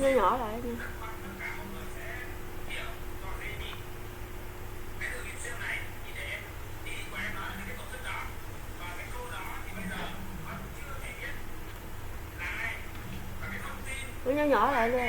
nhỏ nhỏ lại nha. Nó nhỏ nhỏ lại luôn.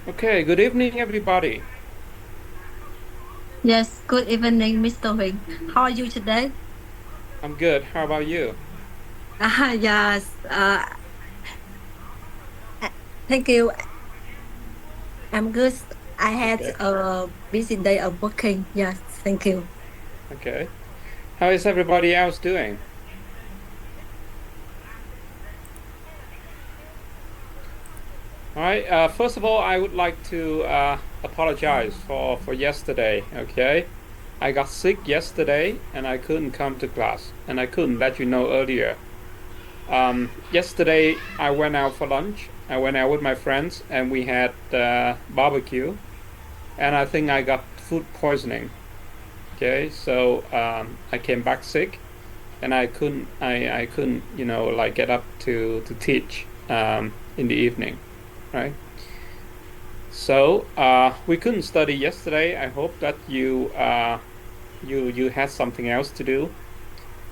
Okay, good evening, everybody. Yes, good evening, Mr. Huỳnh. How are you today? I'm good. How about you? Yes, thank you. I'm good. I had Okay, a busy day of working. Yes, thank you. okay. How is everybody else doing? All right. First of all, I would like to apologize for yesterday. Okay, I got sick yesterday and I couldn't come to class, and I couldn't let you know earlier. Yesterday I went out for lunch. I went out with my friends and we had barbecue, and I think I got food poisoning. Okay, so I came back sick, and I couldn't like get up to teach in the evening, right? So we couldn't study yesterday. I hope that you had something else to do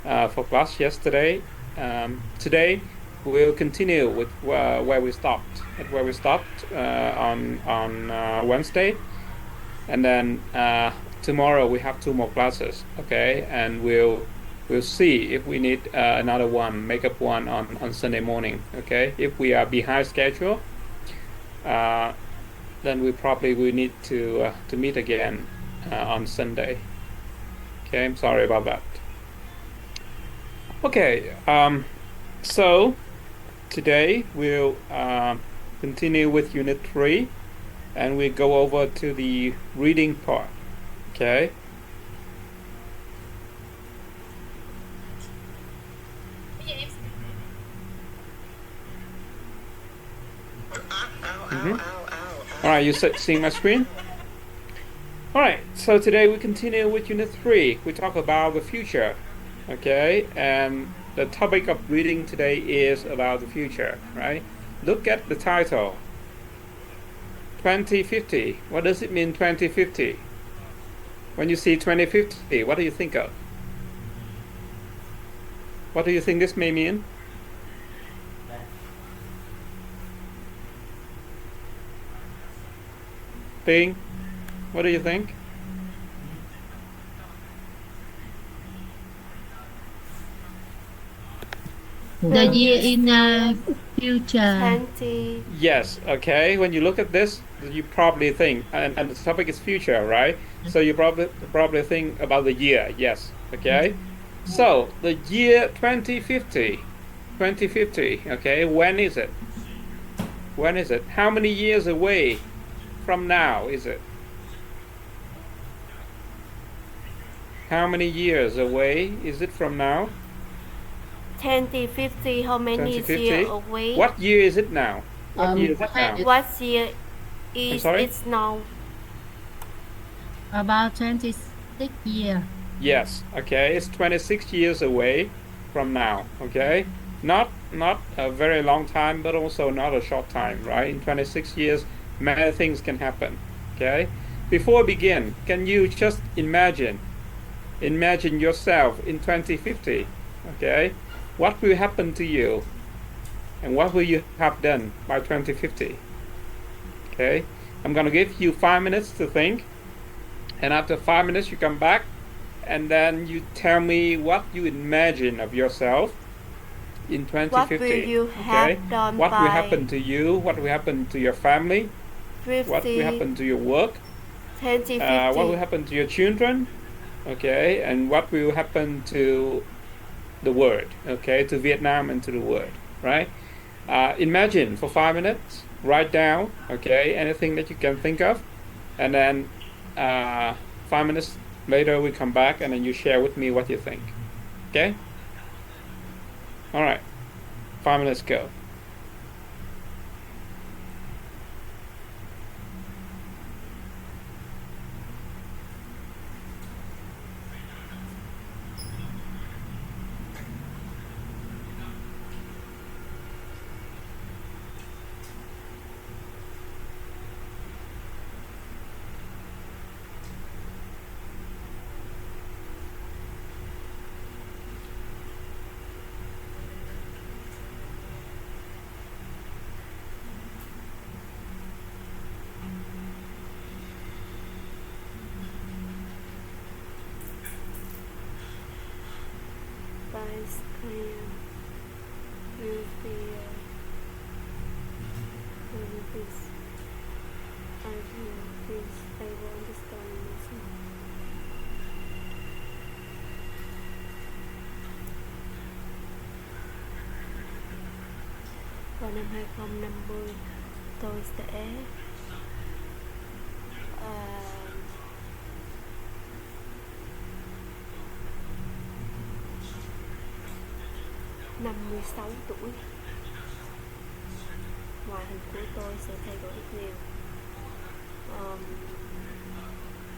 for class yesterday. Today we'll continue with where we stopped on Wednesday, and then tomorrow we have two more classes. Okay, and we'll see if we need another one, makeup one on Sunday morning. Okay, if we are behind schedule, uh, then we probably will need to meet again on Sunday. Okay, I'm sorry about that. Okay, so today we'll continue with Unit 3, and we go over to the reading part. Okay. Mm-hmm. All right, you seeing my screen? All right, so today we continue with Unit 3. We talk about the future. Okay, and the topic of reading today is about the future, right? Look at the title. 2050. What does it mean, 2050? When you see 2050, what do you think of? What do you think this may mean? Ping, what do you think? The year in future. 20. Yes, okay. When you look at this, you probably think, and the topic is future, right? So you probably think about the year. Yes, okay. So the year 2050, 2050. Okay, when is it? When is it? How many years away from now is it? How many years away is it from now? 2050, how many years 2050. away? What year is it now? What year is it now? What year I'm is sorry? it now? About 26 years. Yes, okay. It's 26 years away from now, okay? Not a very long time, but also not a short time, right? In 26 years, many things can happen, okay? Before we begin, can you just imagine yourself in 2050, okay? What will happen to you? And what will you have done by 2050? Okay? I'm going to give you 5 minutes to think. And after 5 minutes, you come back and then you tell me what you imagine of yourself in 2050. What will you have done what by will happen to you? What will happen to your family? 50, What will happen to your work? 2050? What will happen to your children? Okay, and what will happen to the world? Okay, to Vietnam and to the world, right? Imagine for 5 minutes, write down, okay, anything that you can think of, and then 5 minutes later we come back and then you share with me what you think. Okay? All right. 5 minutes go. Vice clear. Use the this. I know this. I will understand this. Vào năm 2050, tôi sẽ uh, 56 tuổi. Ngoại hình của tôi sẽ thay đổi rất nhiều.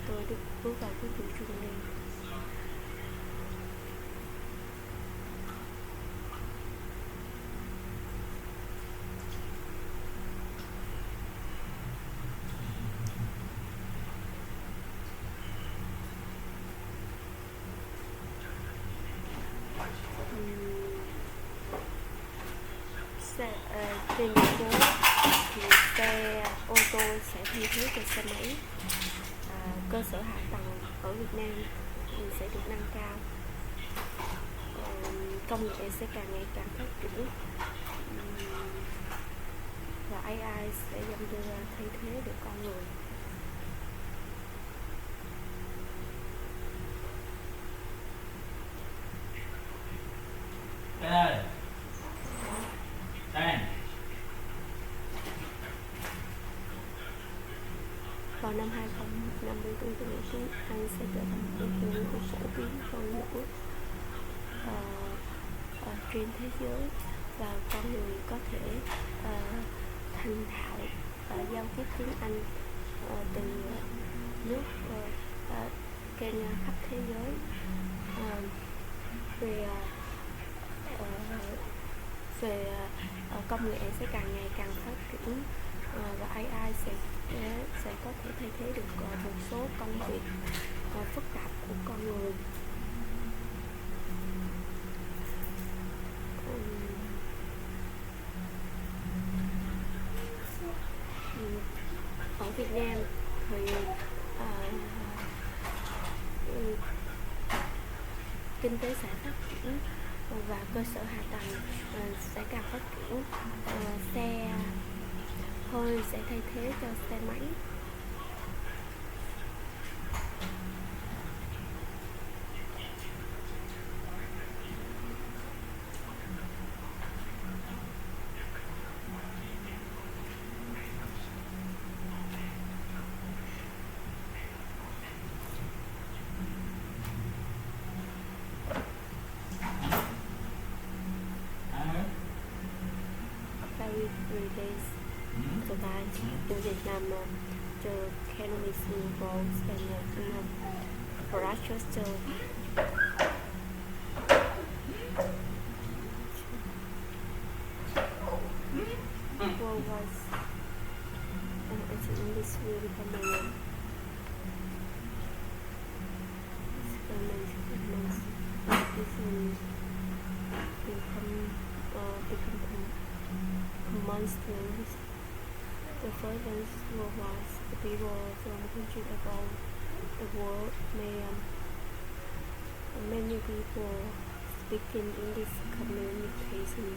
Tôi được bước vào cái tuổi trung niên. Trên đường phố thì xe ô tô sẽ thay thế cho xe máy. Cơ sở hạ tầng ở Việt Nam sẽ được nâng cao. Công nghệ sẽ càng ngày càng phát triển và AI sẽ dần dần thay thế được con người. Vào năm 2050, tôi nghĩ tiếng Anh sẽ trở thành một ngôn ngữ phổ biến hơn nữa trên thế giới, và con người có thể thành thạo giao tiếp tiếng Anh từ nước trên khắp thế giới. Về công nghệ sẽ càng ngày càng phát triển và AI sẽ có thể thay thế được một số công việc phức tạp của con người. Ở Việt Nam kinh tế sẽ phát triển và cơ sở hạ tầng sẽ càng phát triển. Xe hơi sẽ thay thế cho xe máy. Days to buy in Vietnam the economy grows and infrastructure worldwide. I think this will become a monsters. The first ones worldwide, the people from countries around the world many people speaking English communication.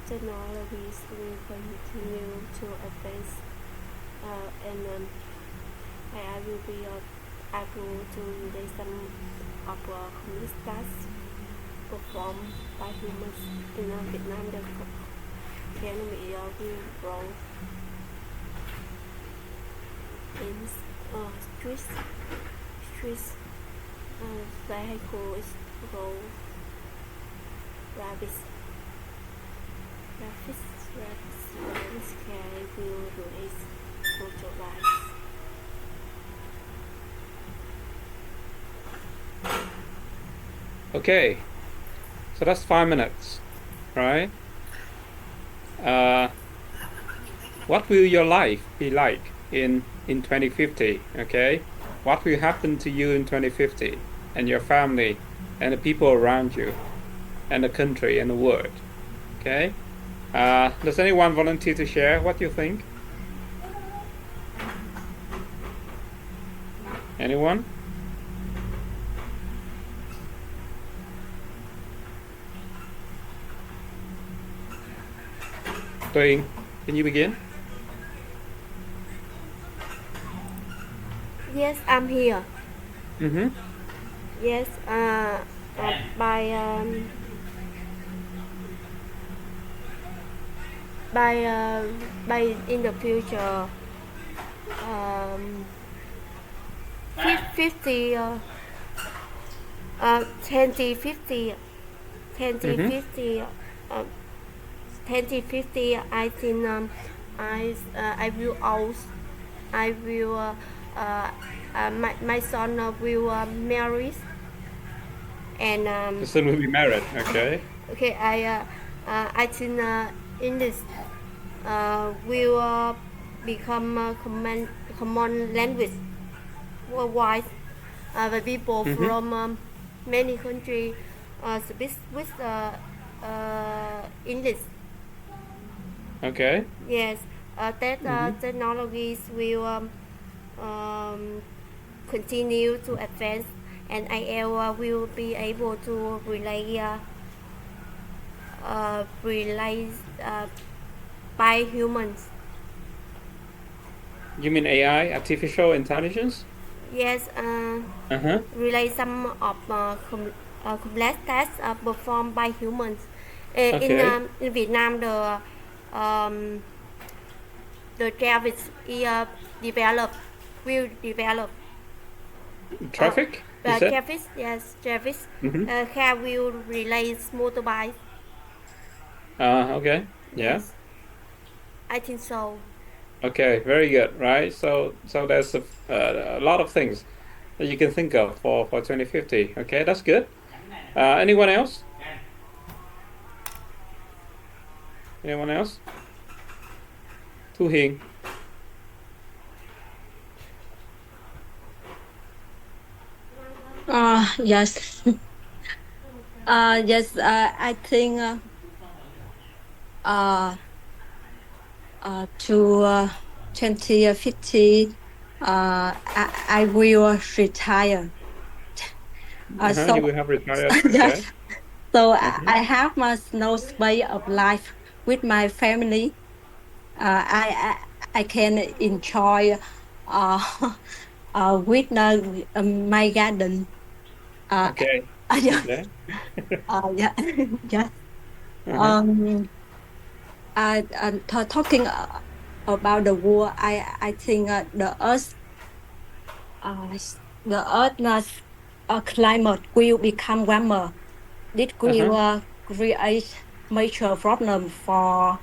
Technologies will continue to advance and AI will be able to relate some of complex tasks performed by humans. In Vietnam, the economy will grow in streets vehicles grow rabbits sky will release motorbikes. Okay, so that's 5 minutes, right? What will your life be like in 2050? Okay, what will happen to you in 2050 and your family and the people around you and the country and the world? Okay, does anyone volunteer to share what you think? Anyone? Tieng, can you begin? Yes, I'm here. Mm-hmm. Yes, by in the future, 50, 2050, 2050, 2050. I think I will also I will my son will marry and The son will be married. Okay. okay I think English will become a common language worldwide. The people Mm-hmm. from many countries speak with English. Okay. Yes, that Mm-hmm. technologies will continue to advance, and IL will be able to relay by humans. You mean AI, artificial intelligence? Yes, Uh-huh. relay some of complex tasks performed by humans. Okay. In Vietnam, the Travis develop will develop. Traffic, you said? Travis, yes, Travis. Mm-hmm. Car will relay motorbike. Okay. Yeah. Yes, I think so. Okay. Very good. Right. So there's a lot of things that you can think of for 2050. Okay, that's good. Anyone else? Anyone else? Thu Hiền. Yes. Yes, I think to 2050, I will retire. So You will have retired. Okay. yes, so Mm-hmm. I have my no space of life with my family. I can enjoy uh, with my garden. Uh, Okay. yeah, Okay. yeah, yes. Uh-huh. Um, talking about the war, I think uh, the Earth's climate will become warmer. This will Uh-huh. create major problem for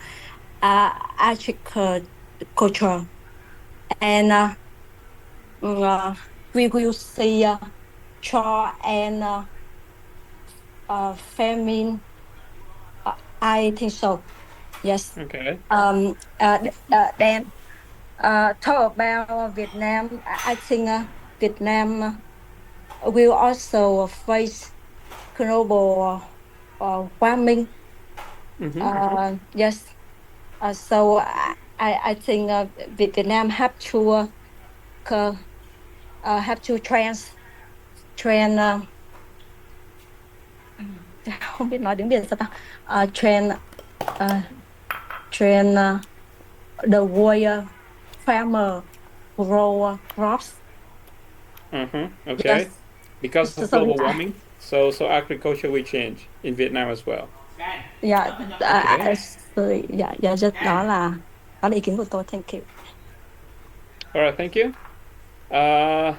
agriculture, and uh, we will see drought and famine. I think so. Yes. Okay. Then talk about Vietnam. I think Vietnam will also face global warming. Mm-hmm. Yes. So I think Vietnam co- have to trend không biết nói tiếng Việt sao ta. Trend trend the way farmer grow crops. Okay. Yes. Because So, of so global warming, so agriculture will change in Vietnam as well. yeah, Okay. just đó là ý kiến của tôi. Thank you. All right. Thank you.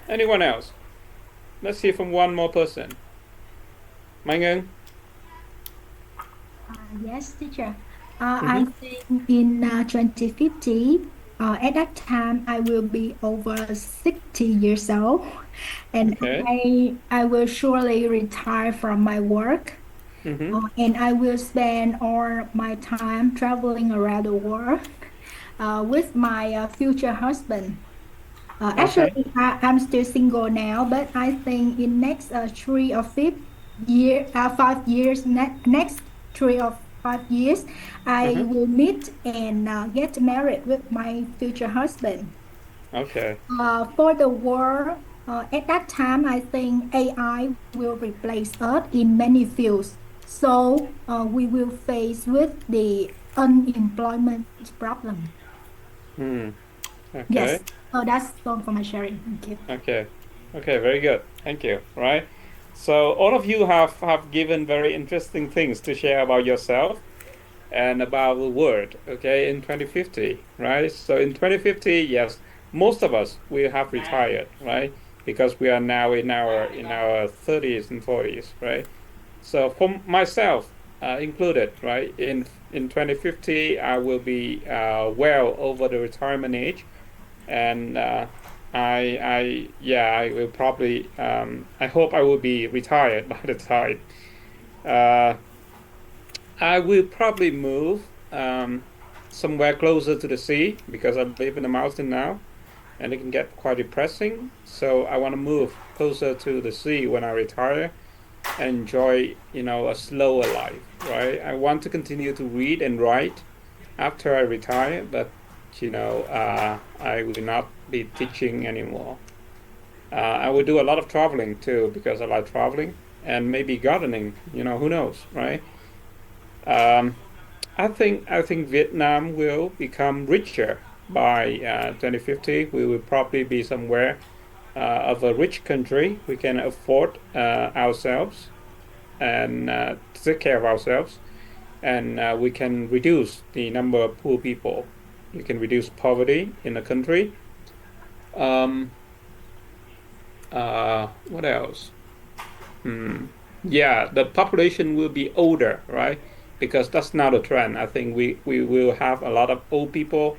Anyone else? Let's hear from one more person. Mai Ngân. Yes, teacher. I Mm-hmm. think in 2050, at that time, I will be over 60 years old, and Okay. I will surely retire from my work, Mm-hmm. and I will spend all my time traveling around the world with my future husband. Okay. I'm still single now, but I think in next 5 years, next 3 or 5 years, I Uh-huh. will meet and get married with my future husband. Okay. For the world, at that time, I think AI will replace us in many fields. So we will face with the unemployment problem. Hmm. Okay. Yes. That's all for my sharing. Thank you. Okay. Okay. Very good. Thank you. Right. So all of you have given very interesting things to share about yourself and about the world. Okay. In 2050, right? So in 2050, yes, most of us will have retired, right? Because we are now in our 30s and 40s, right? So for myself, included, right? In 2050, I will be well over the retirement age, and I will probably I hope I will be retired by the time. Uh, I will probably move somewhere closer to the sea because I live in the mountain now, and it can get quite depressing. So I want to move closer to the sea when I retire and enjoy, a slower life, right? I want to continue to read and write after I retire, but I will not be teaching anymore. I will do a lot of traveling too because I like traveling and maybe gardening. Who knows, right? Um, I think Vietnam will become richer by 2050. We will probably be somewhere of a rich country. We can afford ourselves and take care of ourselves, and we can reduce the number of poor people. You can reduce poverty in the country. Um, what else? Hmm. Yeah, the population will be older, right? Because that's not a trend. I think we will have a lot of old people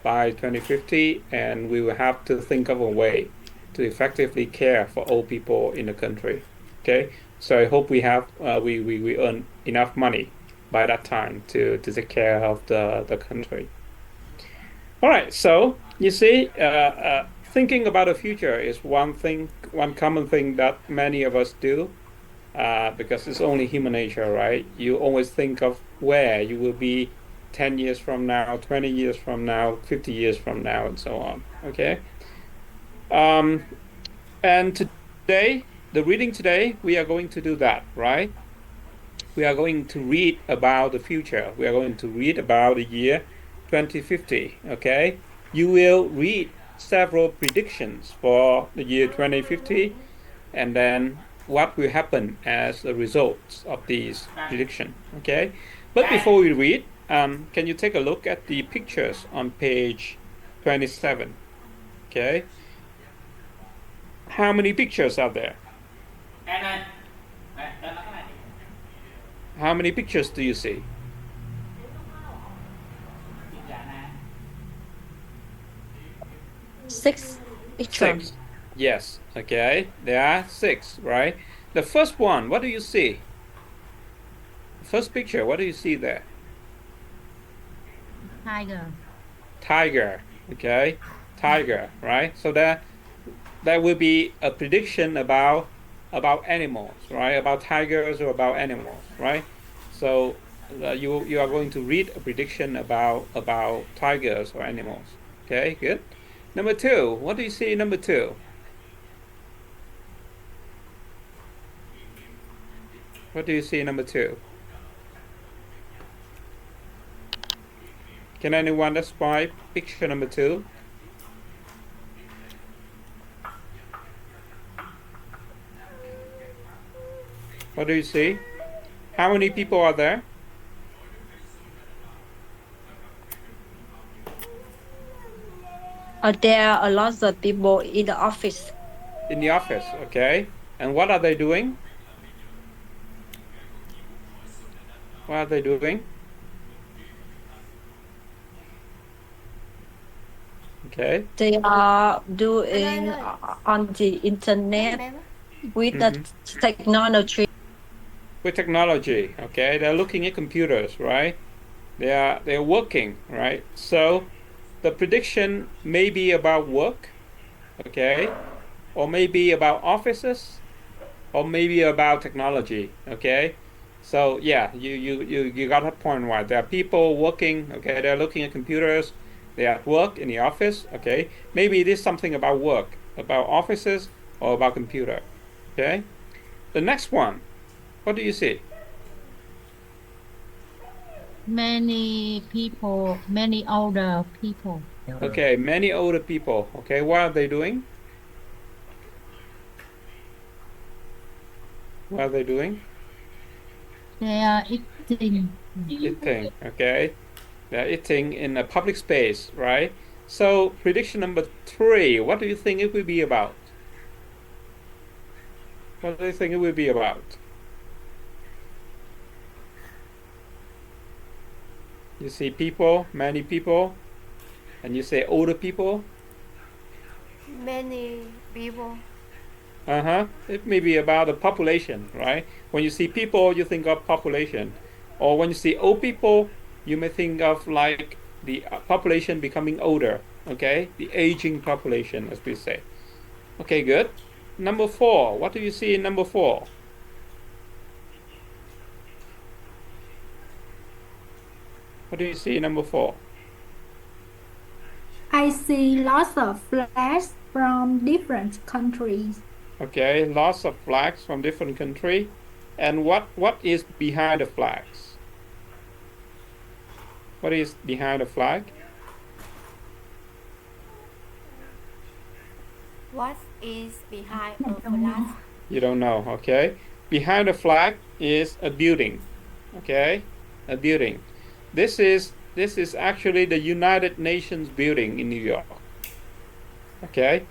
by 2050, and we will have to think of a way to effectively care for old people in the country. Okay, so I hope we earn enough money by that time to take care of the country. All right, so you see, thinking about the future is one common thing that many of us do, because it's only human nature, right? You always think of where you will be 10 years from now, 20 years from now, 50 years from now, and so on. Okay. And today, the reading today, we are going to do that, right? We are going to read about the future. We are going to read about the year 2050, okay? You will read several predictions for the year 2050 and then what will happen as a result of these predictions, okay? But before we read, can you take a look at the pictures on page 27, okay? How many pictures are there? How many pictures do you see? 6 picture. 6. Yes, okay. There are 6, right? The first one, what do you see? The first picture, what do you see there? Tiger. Tiger, okay? Tiger, right? So there will be a prediction about animals, right? About tigers or about animals, right? So you are going to read a prediction about tigers or animals. Okay, good. Number 2, what do you see in number 2? What do you see in number 2? Can anyone describe picture number 2? What do you see? How many people are there? There are a lot of people in the office. In the office, okay. And what are they doing? What are they doing? Okay. They are doing on the internet with the technology. With technology, okay. They're looking at computers, right? They're working, right? So the prediction may be about work, okay, or maybe about offices, or maybe about technology, okay. So yeah, you got a point right. There are people working, okay. They're looking at computers. They are at work in the office, okay. Maybe it is something about work, about offices, or about computer, okay. The next one, what do you see? Many people, many older people. Okay, many older people. Okay, what are they doing? What are they doing? They are eating. Eating. Okay, they're eating in a public space, right? So prediction number 3. What do you think it will be about? What do you think it will be about? You see people, many people, and you say older people. Many people. It may be about the population, right? When you see people, you think of population. Or when you see old people, you may think of like the population becoming older, okay? The aging population, as we say. Okay, good. Number 4, what do you see in number 4? What do you see in number 4? I see lots of flags from different countries. Okay, lots of flags from different country. And what is behind the flags? What is behind the flag? What is behind a flag? You don't know, okay? Behind the flag is a building, okay? A building. This is actually the United Nations building in New York, okay?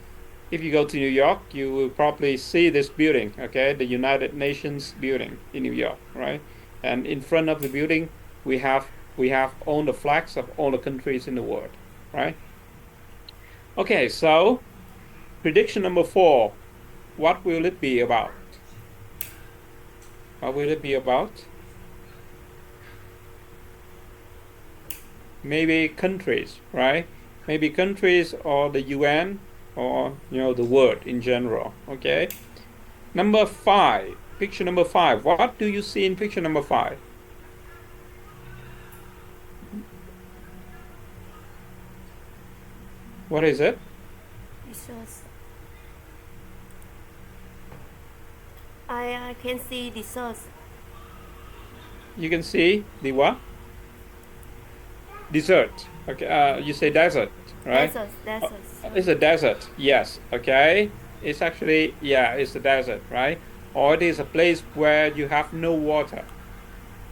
If you go to New York, you will probably see this building, okay? The United Nations building in New York, right? And in front of the building, we have all the flags of all the countries in the world, right? Okay, so prediction number 4. What will it be about? What will it be about? Maybe countries, right? Maybe countries or the UN or the world in general, okay? Number 5, picture number 5. What do you see in picture number 5? What is it? Jesus. I can see the source. You can see the what? Desert. Okay. You say desert, right? Deserts. It's a desert. Yes. Okay. It's actually, yeah, it's a desert, right? Or it is a place where you have no water,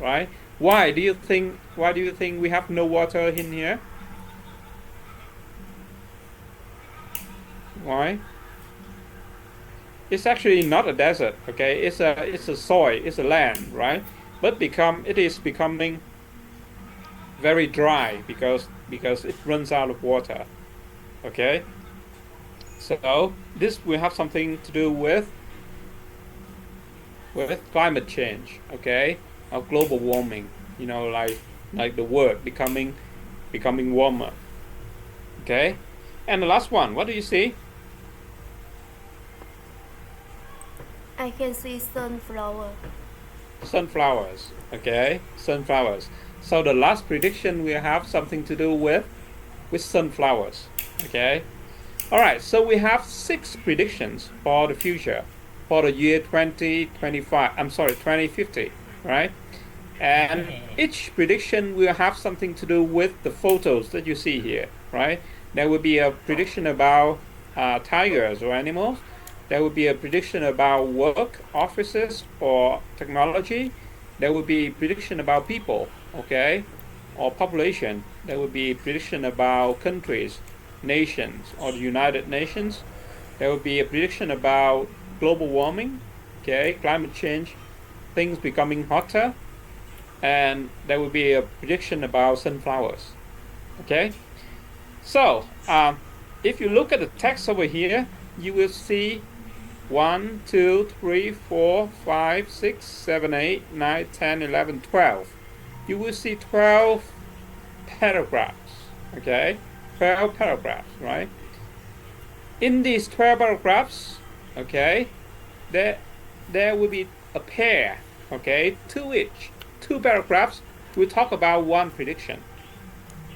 right? Why do you think? Why do you think we have no water in here? Why? It's actually not a desert. Okay. It's a soil. It's a land, right? But it is becoming very dry because it runs out of water. Okay. So this will have something to do with climate change, okay, or global warming. Like the world becoming warmer, okay. And the last one, what do you see? I can see sunflower. Sunflowers, okay, sunflowers. So the last prediction will have something to do with sunflowers, okay. All right, so we have 6 predictions for the future, for the year 2025. I'm sorry, 2050, right? And each prediction will have something to do with the photos that you see here, right? There will be a prediction about tigers or animals. There will be a prediction about work, offices, or technology. There will be prediction about people, okay, or population. There will be prediction about countries, nations, or the United Nations. There will be a prediction about global warming, okay, climate change, things becoming hotter, and there will be a prediction about sunflowers, okay. So if you look at the text over here, you will see 1, 2, 3, 4, 5, 6, 7, 8, 9, 10, 11, 12. You will see 12 paragraphs, okay? 12 paragraphs, right? In these 12 paragraphs, okay, there will be a pair, okay, 2 each. 2 paragraphs will talk about one prediction,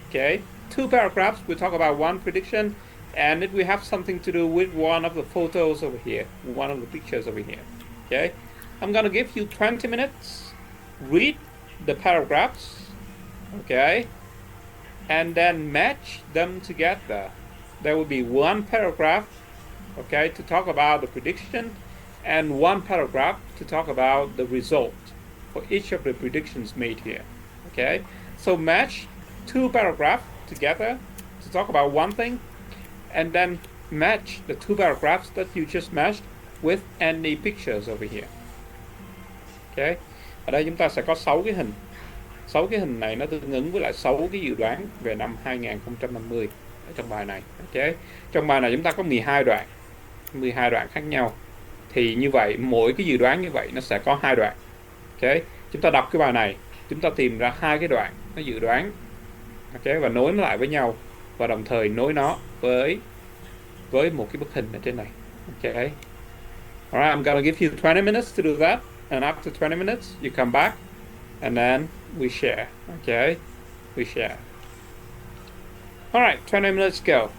okay? 2 paragraphs will talk about one prediction, and it will have something to do with one of the photos over here, one of the pictures over here, okay? I'm gonna give you 20 minutes, read the paragraphs, okay, and then match them together. There will be one paragraph, okay, to talk about the prediction, and one paragraph to talk about the result for each of the predictions made here, okay? So match 2 paragraphs together to talk about one thing, and then match the 2 paragraphs that you just matched with any pictures over here, okay? Ở đây chúng ta sẽ có 6 cái hình. 6 cái hình này nó tương ứng với lại 6 cái dự đoán về năm 2050 ở trong bài này, ok. Trong bài này chúng ta có 12 đoạn khác nhau. Thì như vậy mỗi cái dự đoán như vậy nó sẽ có 2 đoạn, ok. Chúng ta đọc cái bài này, chúng ta tìm ra 2 cái đoạn nó dự đoán, ok, và nối nó lại với nhau, và đồng thời nối nó với một cái bức hình ở trên này, ok. Alright, I'm gonna give you 20 minutes to do that, and after 20 minutes you come back and then we share, okay, we share. Alright, 20 minutes go.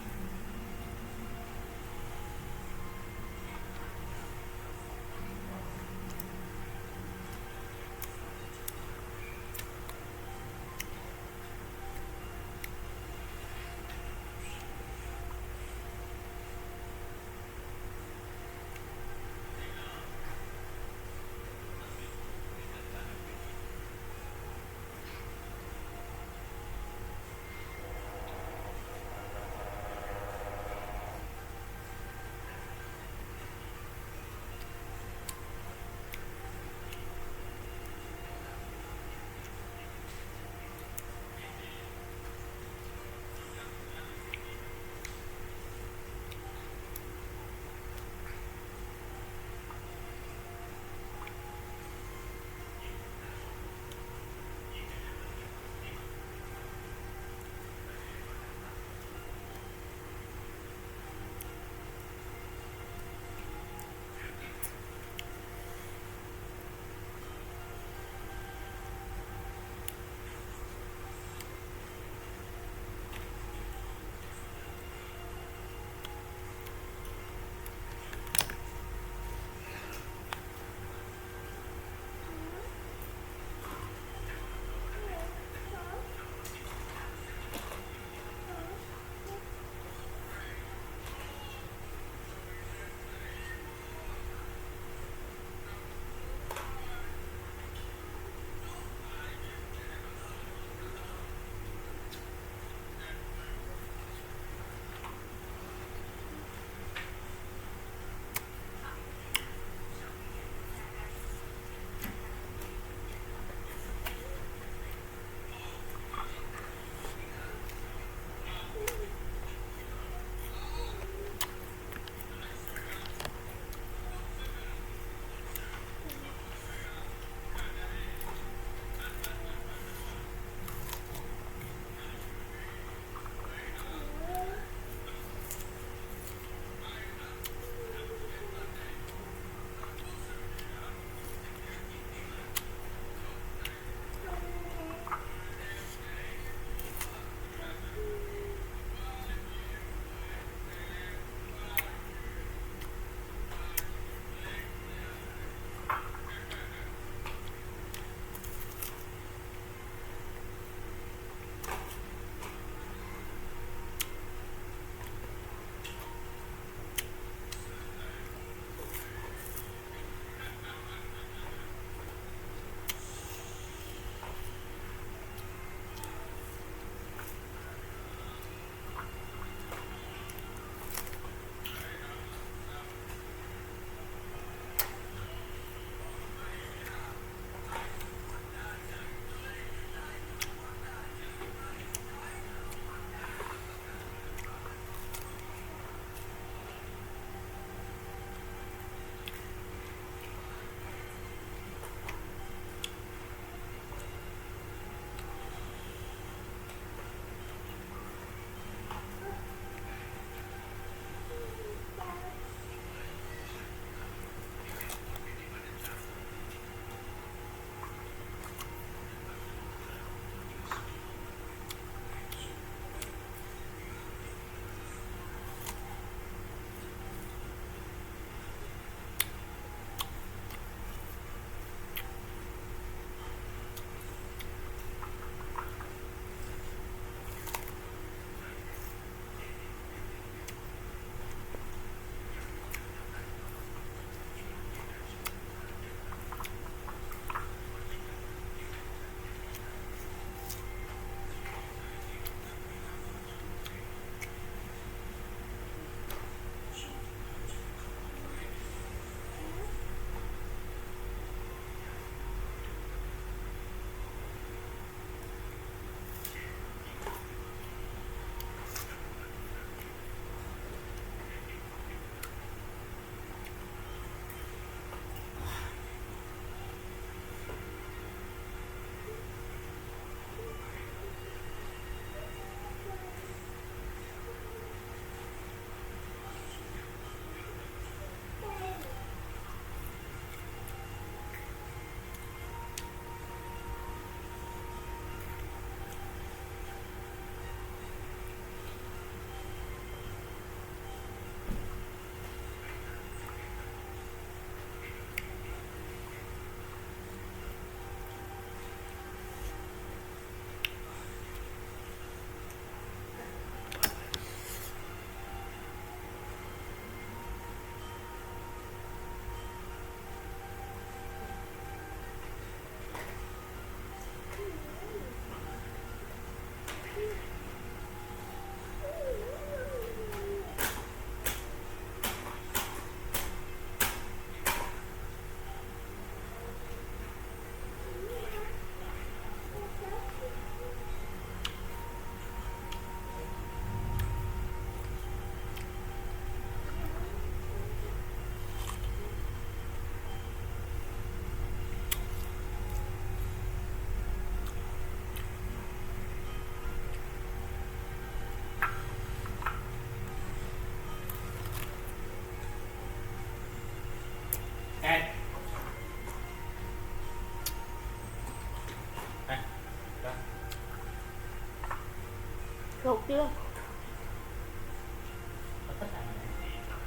chưa?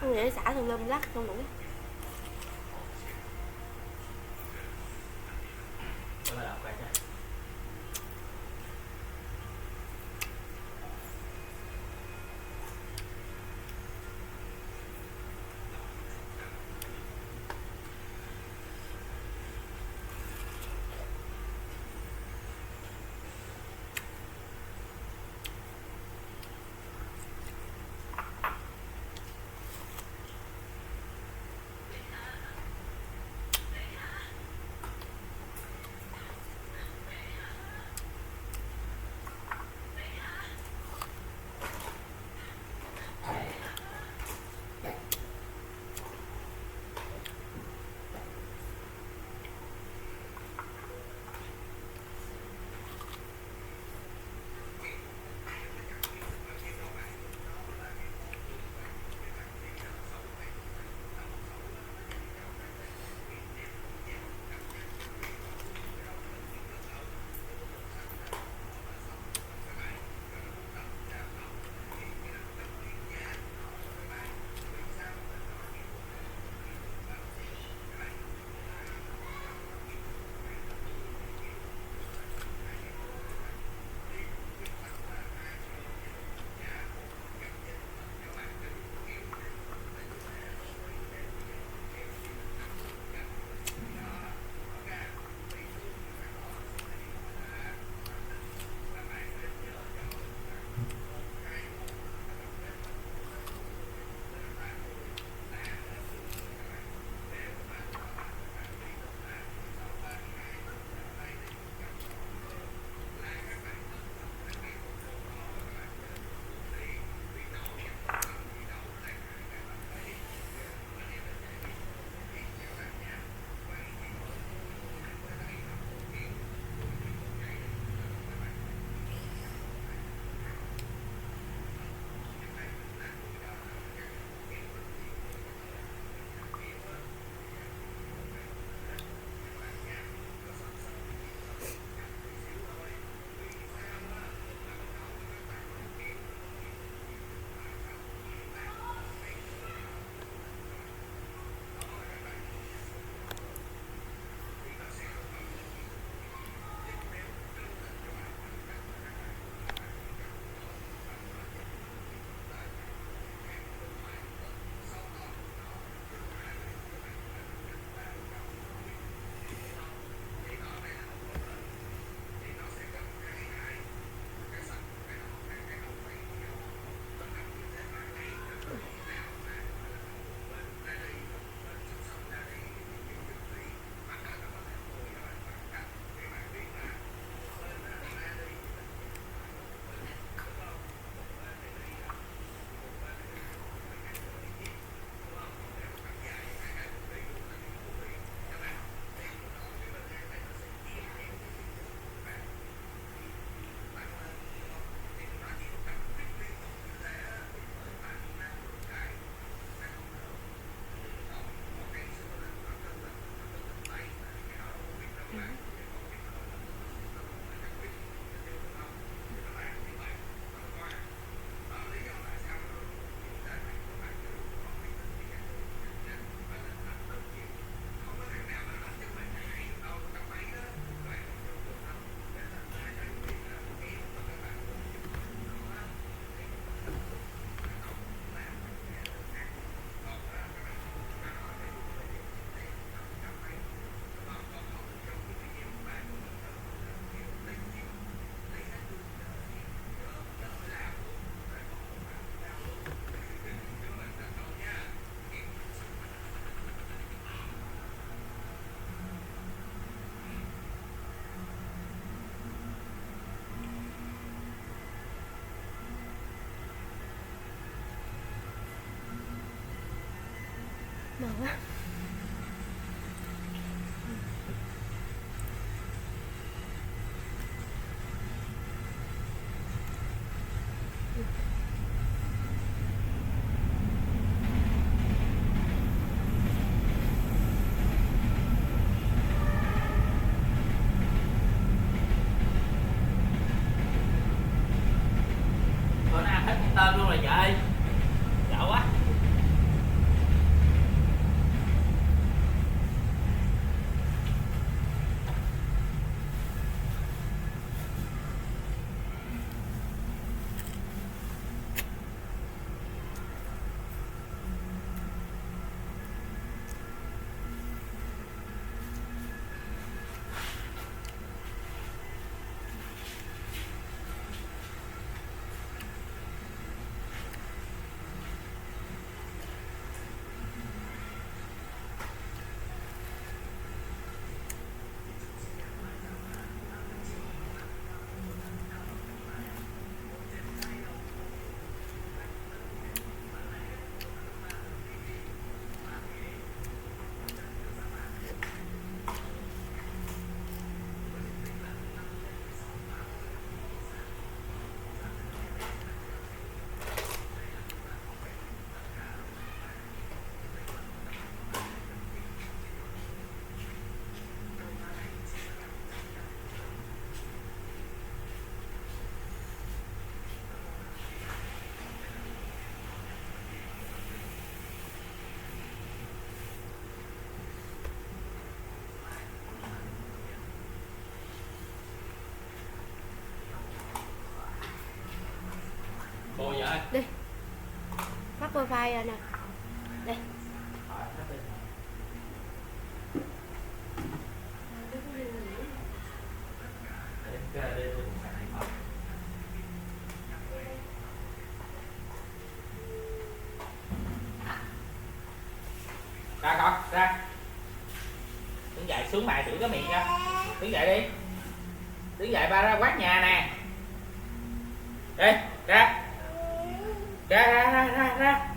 Ăn vậy xả tùm lum lắc không đủ. Mệt quá. wifi rồi nè. Đây. Ra con, ra. Đứng dậy, xuống mày thử cái miệng cho. Đứng dậy đi. Đứng dậy ba ra quát nhà nè. Đây, ra. Ra. Ra.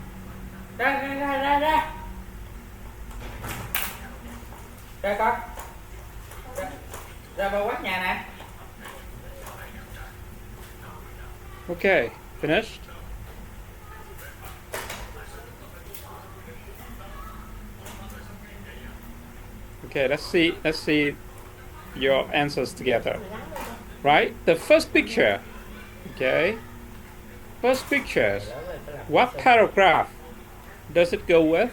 Ra con. Ra ba quát nhà nè. Okay, finished? Okay, let's see your answers together. Right? The first picture. Okay. First pictures. What paragraph does it go with?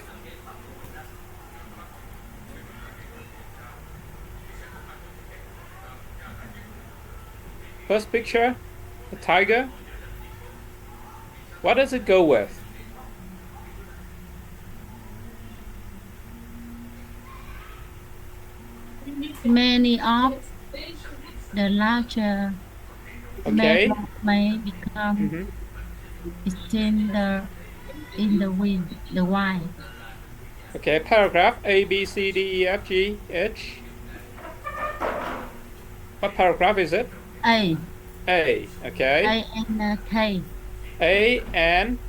First picture, the tiger. What does it go with? Many of the larger Okay. mammals may become extinct in the wild. Okay, paragraph A, B, C, D, E, F, G, H. What paragraph is it? A. A. Okay. A-N K. A and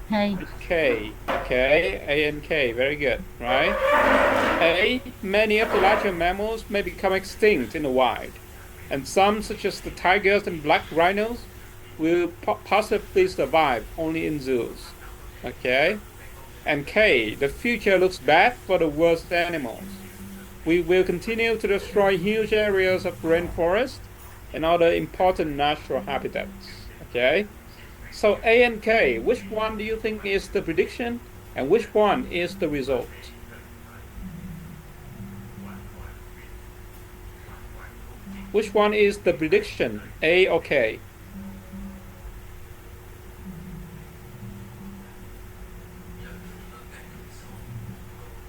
K. K. Okay. A and K. Very good. Right. A. Many of the larger mammals may become extinct in the wild, and some, such as the tigers and black rhinos, will possibly survive only in zoos. Okay. And K. The future looks bad for the worst animals. We will continue to destroy huge areas of rainforest and other important natural habitats. Okay. So A and K, which one do you think is the prediction and which one is the result? Which one is the prediction, A or K?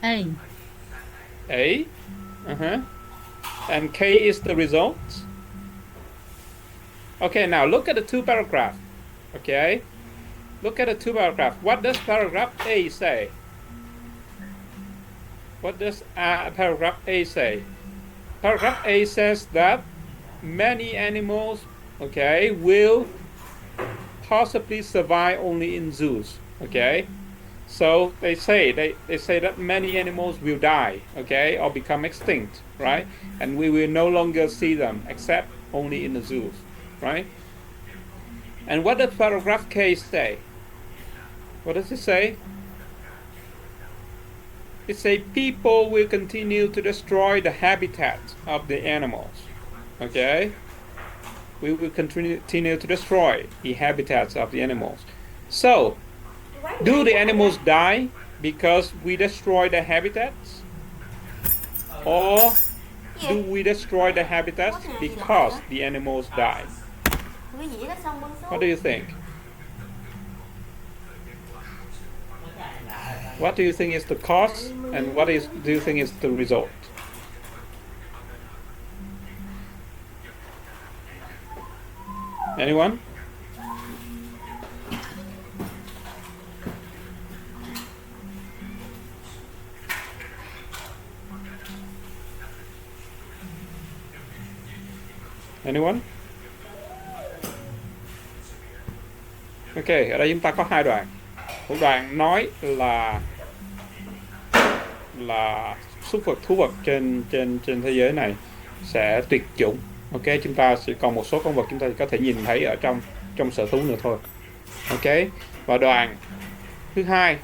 A. A? And K is the result? Okay, now look at the two paragraphs. Okay? Look at the two paragraphs. What does paragraph A say? What does paragraph A say? Paragraph A says that many animals, okay, will possibly survive only in zoos. Okay? So they say that many animals will die, okay, or become extinct, right? And we will no longer see them except only in the zoos, right? And what does paragraph K say? What does it say? It says people will continue to destroy the habitat of the animals, okay? We will continue to destroy the habitats of the animals. So, do the animals die because we destroy the habitats? Or do we destroy the habitats because the animals die? What do you think? What do you think is the cause and what do you think is the result? Anyone? Anyone? Ok, ở đây chúng ta có hai đoạn. Một đoạn nói là súc vật, thú vật trên thế giới này sẽ tuyệt chủng. Ok, chúng ta sẽ còn một số con vật chúng ta có thể nhìn thấy ở trong sở thú nữa thôi. Ok, và đoạn thứ hai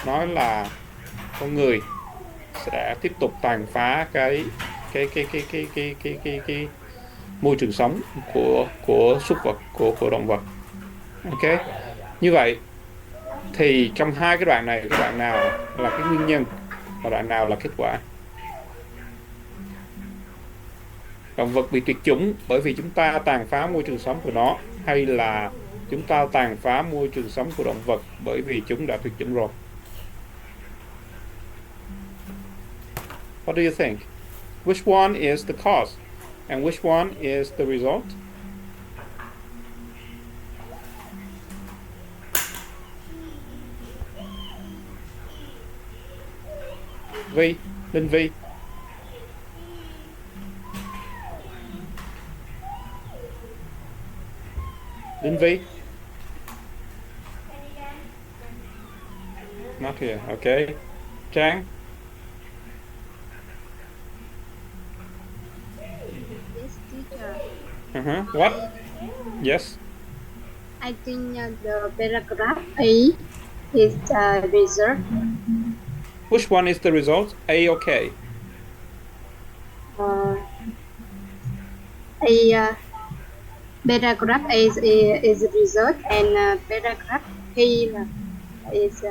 nói là con người sẽ tiếp tục tàn phá cái môi trường sống của súc vật, của động vật. Ok, như vậy thì trong hai cái đoạn này, cái đoạn nào là cái nguyên nhân và đoạn nào là kết quả? Động vật bị tuyệt chủng bởi vì chúng ta tàn phá môi trường sống của nó, hay là Chúng ta tàn phá môi trường sống của động vật bởi vì chúng đã tuyệt chủng rồi. What do you think? Which one is the cause and which one is the result? Vi, Linh Vi. Linh Vi. Not here. Okay. Trang. Yes, teacher. What? Yes. I think the paragraph A is the result. Which one is the result? A or K? Paragraph A is result, and paragraph K is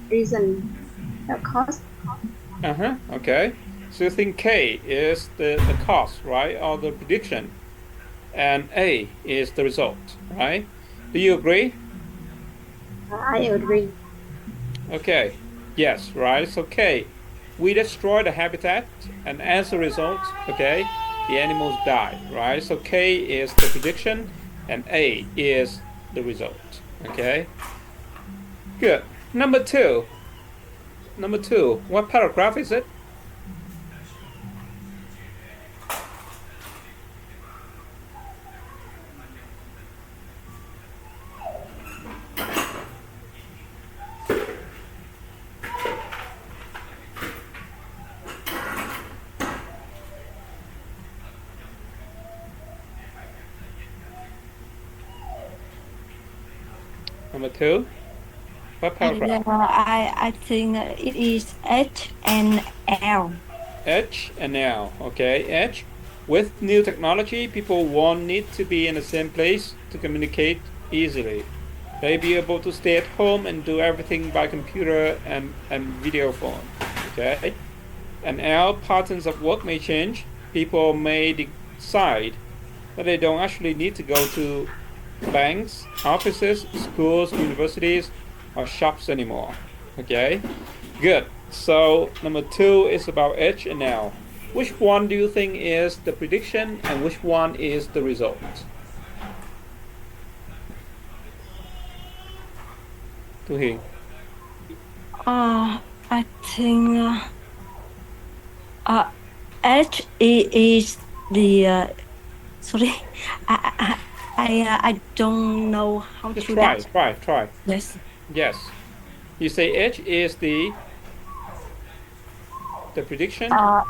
reason, the cause. Okay. So you think K is the cause, right? Or the prediction. And A is the result, right? Do you agree? I agree. Okay. Yes, right. So K, we destroy the habitat, and as a result, okay, the animals die, right? So K is the prediction, and A is the result. Okay. Good. Number two. What paragraph is it? Number two. What paragraph? I think it is H and L. H and L. Okay, H. With new technology, people won't need to be in the same place to communicate easily. They'll be able to stay at home and do everything by computer and video phone. Okay. And L, patterns of work may change. People may decide that they don't actually need to go to banks, offices, schools, universities, or shops anymore. Okay, good. So number two is about H and L. Which one do you think is the prediction and which one is the result? Tu Hiền. I think H is the sorry, I don't know how Just to try. Yes. Yes. You say H is the prediction. L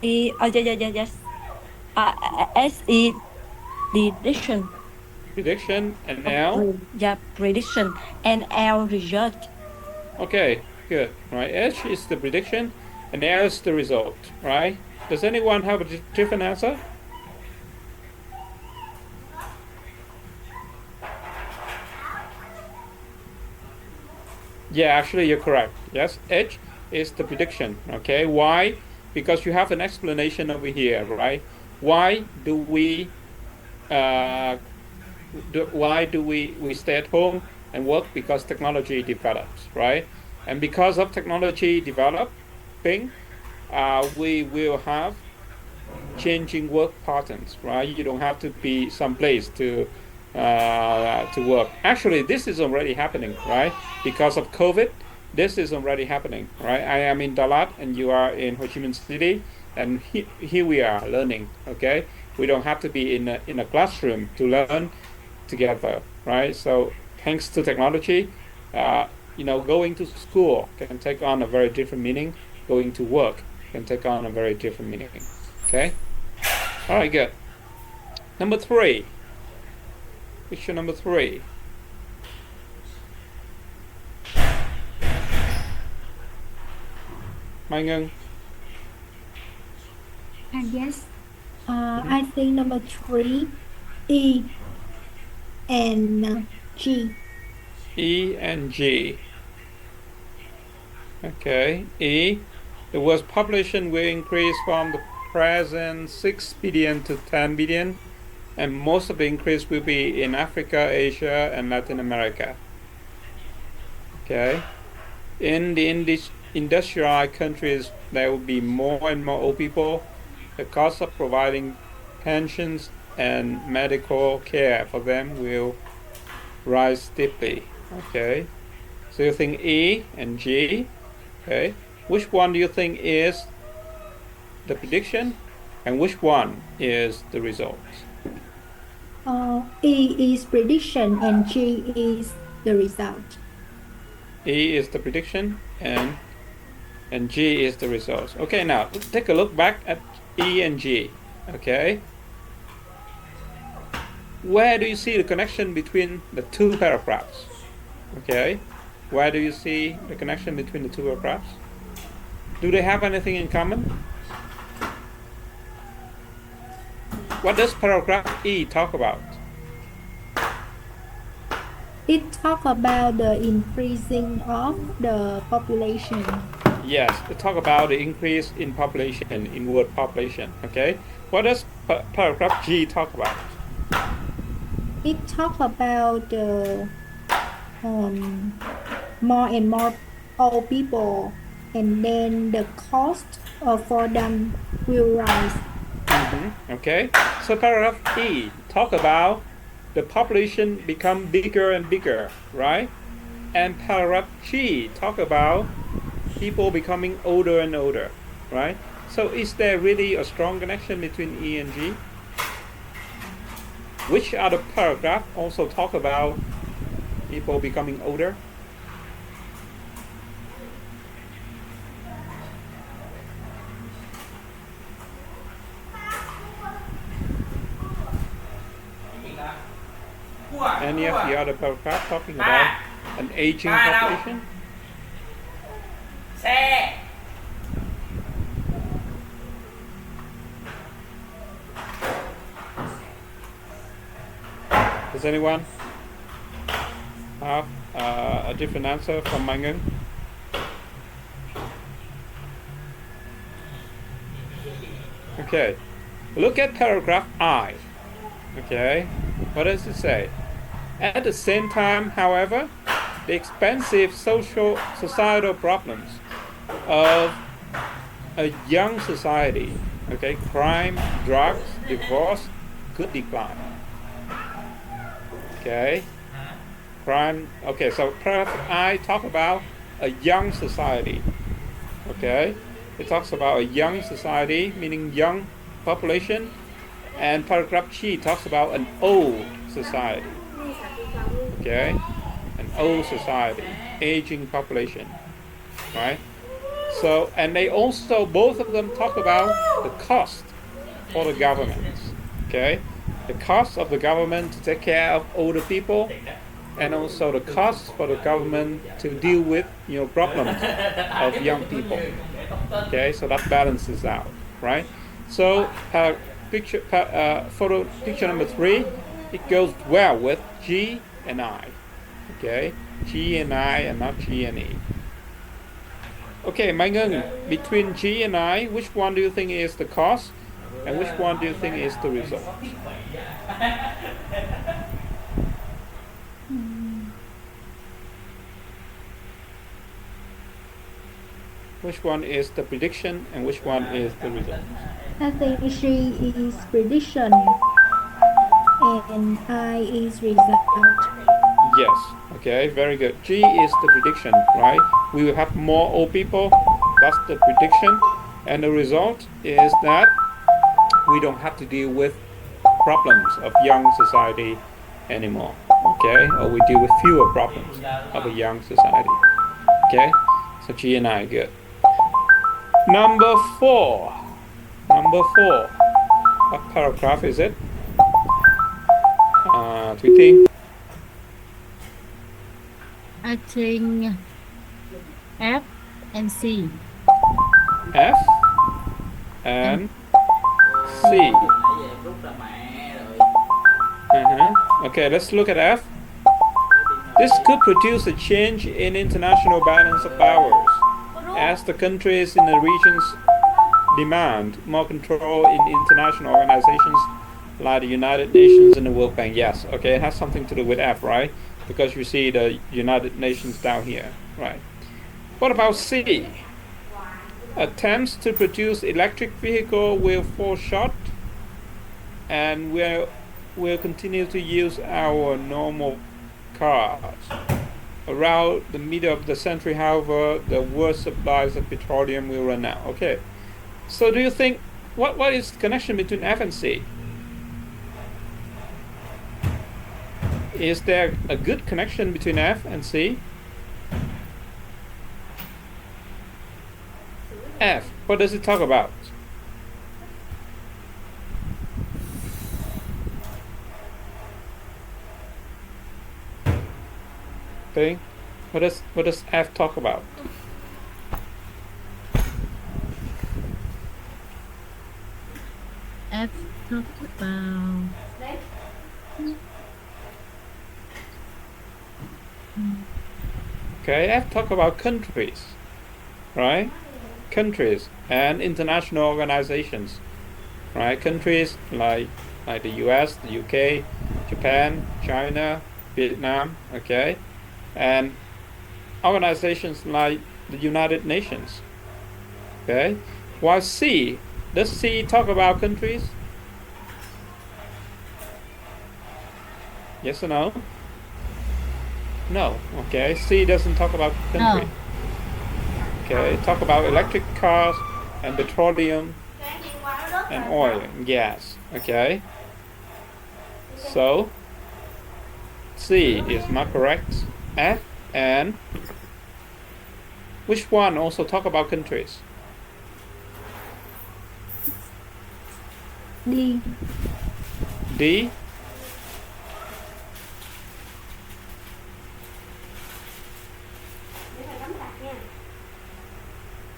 E yes. S is the prediction. Prediction and L. Yeah, prediction and L result. Okay, good. Right. H is the prediction and L is the result. Right. Does anyone have a different answer? Yeah, actually you're correct. Yes, H is the prediction. Okay, why? Because you have an explanation over here, right? Why do we stay at home and work? Because technology develops, right? And because of technology developing, we will have changing work patterns, right? You don't have to be someplace to work. Actually, this is already happening, right? Because of COVID, this is already happening, right? I am in Dalat and you are in Ho Chi Minh City, and here we are learning. Okay, we don't have to be in a classroom to learn together, right? So thanks to technology, going to school can take on a very different meaning. Going to work can take on a very different meaning. Okay. All right, good. Number three. Picture number three. Mai Ngân. Yes. I think number 3, E and G. E and G. Okay. E. The world's population will increase from the present 6 billion to 10 billion and most of the increase will be in Africa, Asia, and Latin America. Okay, in the industrialized countries, there will be more and more old people. The cost of providing pensions and medical care for them will rise steeply. Okay, so you think E and G. Okay, which one do you think is the prediction, and which one is the result? E is prediction and G is the result. E is the prediction and G is the result. Okay, now take a look back at E and G. Okay, where do you see the connection between the two paragraphs? Okay, where do you see the connection between the two paragraphs? Do they have anything in common? What does paragraph E talk about? It talks about the increasing of the population. Yes, it talk about the increase in population, in world population. Okay, what does paragraph G talk about? It talks about the more and more old people, and then the cost for them will rise. Okay, so paragraph E talk about the population become bigger and bigger, right? And paragraph G talk about people becoming older and older, right? So is there really a strong connection between E and G? Which other paragraph also talk about people becoming older? Any of the other paragraph talking about an aging population? Xe. Does anyone have a different answer from Mangun? Okay, look at paragraph I. Okay, what does it say? At the same time, however, the expensive societal problems of a young society, okay, crime, drugs, divorce, could decline. Okay, crime. Okay, so paragraph I talk about a young society. Okay, it talks about a young society, meaning young population, and paragraph G talks about an old society. Okay, an old society, aging population, right? So, and they also, both of them talk about the cost for the governments. Okay, the cost of the government to take care of older people, and also the cost for the government to deal with problems of young people. Okay, so that balances out, right? So photo picture number 3, it goes well with G and I. Okay, G and I and not G and E. Okay, Mangun, between G and I, which one do you think is the cause, and which one do you think is the result? Which one is the prediction and which one is the result? I think G is prediction and I is result. Yes, okay, very good. G is the prediction, right? We will have more old people, that's the prediction. And the result is that we don't have to deal with problems of young society anymore, okay? Or we deal with fewer problems of a young society, okay? So G and I, good. Number 4. What paragraph is it? Tweeting. I think F and C. F and C. Okay, let's look at F. This could produce a change in international balance of powers as the countries in the regions demand more control in international organizations like the United Nations and the World Bank. Yes, okay, it has something to do with F, right? Because you see the United Nations down here, right? What about C? Attempts to produce electric vehicle will fall short, and we'll continue to use our normal cars. Around the middle of the century, however, the world supplies of petroleum will run out. Okay, so do you think what is the connection between F and C? Is there a good connection between F and C? F, what does it talk about? Okay, what does F talk about? F talk about Okay, F talk about countries, right? Countries and international organizations, right? Countries like the US, the UK, Japan, China, Vietnam, okay, and organizations like the United Nations, okay. While C, does C talk about countries? Yes or no? No. Okay, C doesn't talk about countries. no. Okay, talk about electric cars and petroleum and oil and gas. Okay, so C is not correct. F and which one also talk about countries? D. D.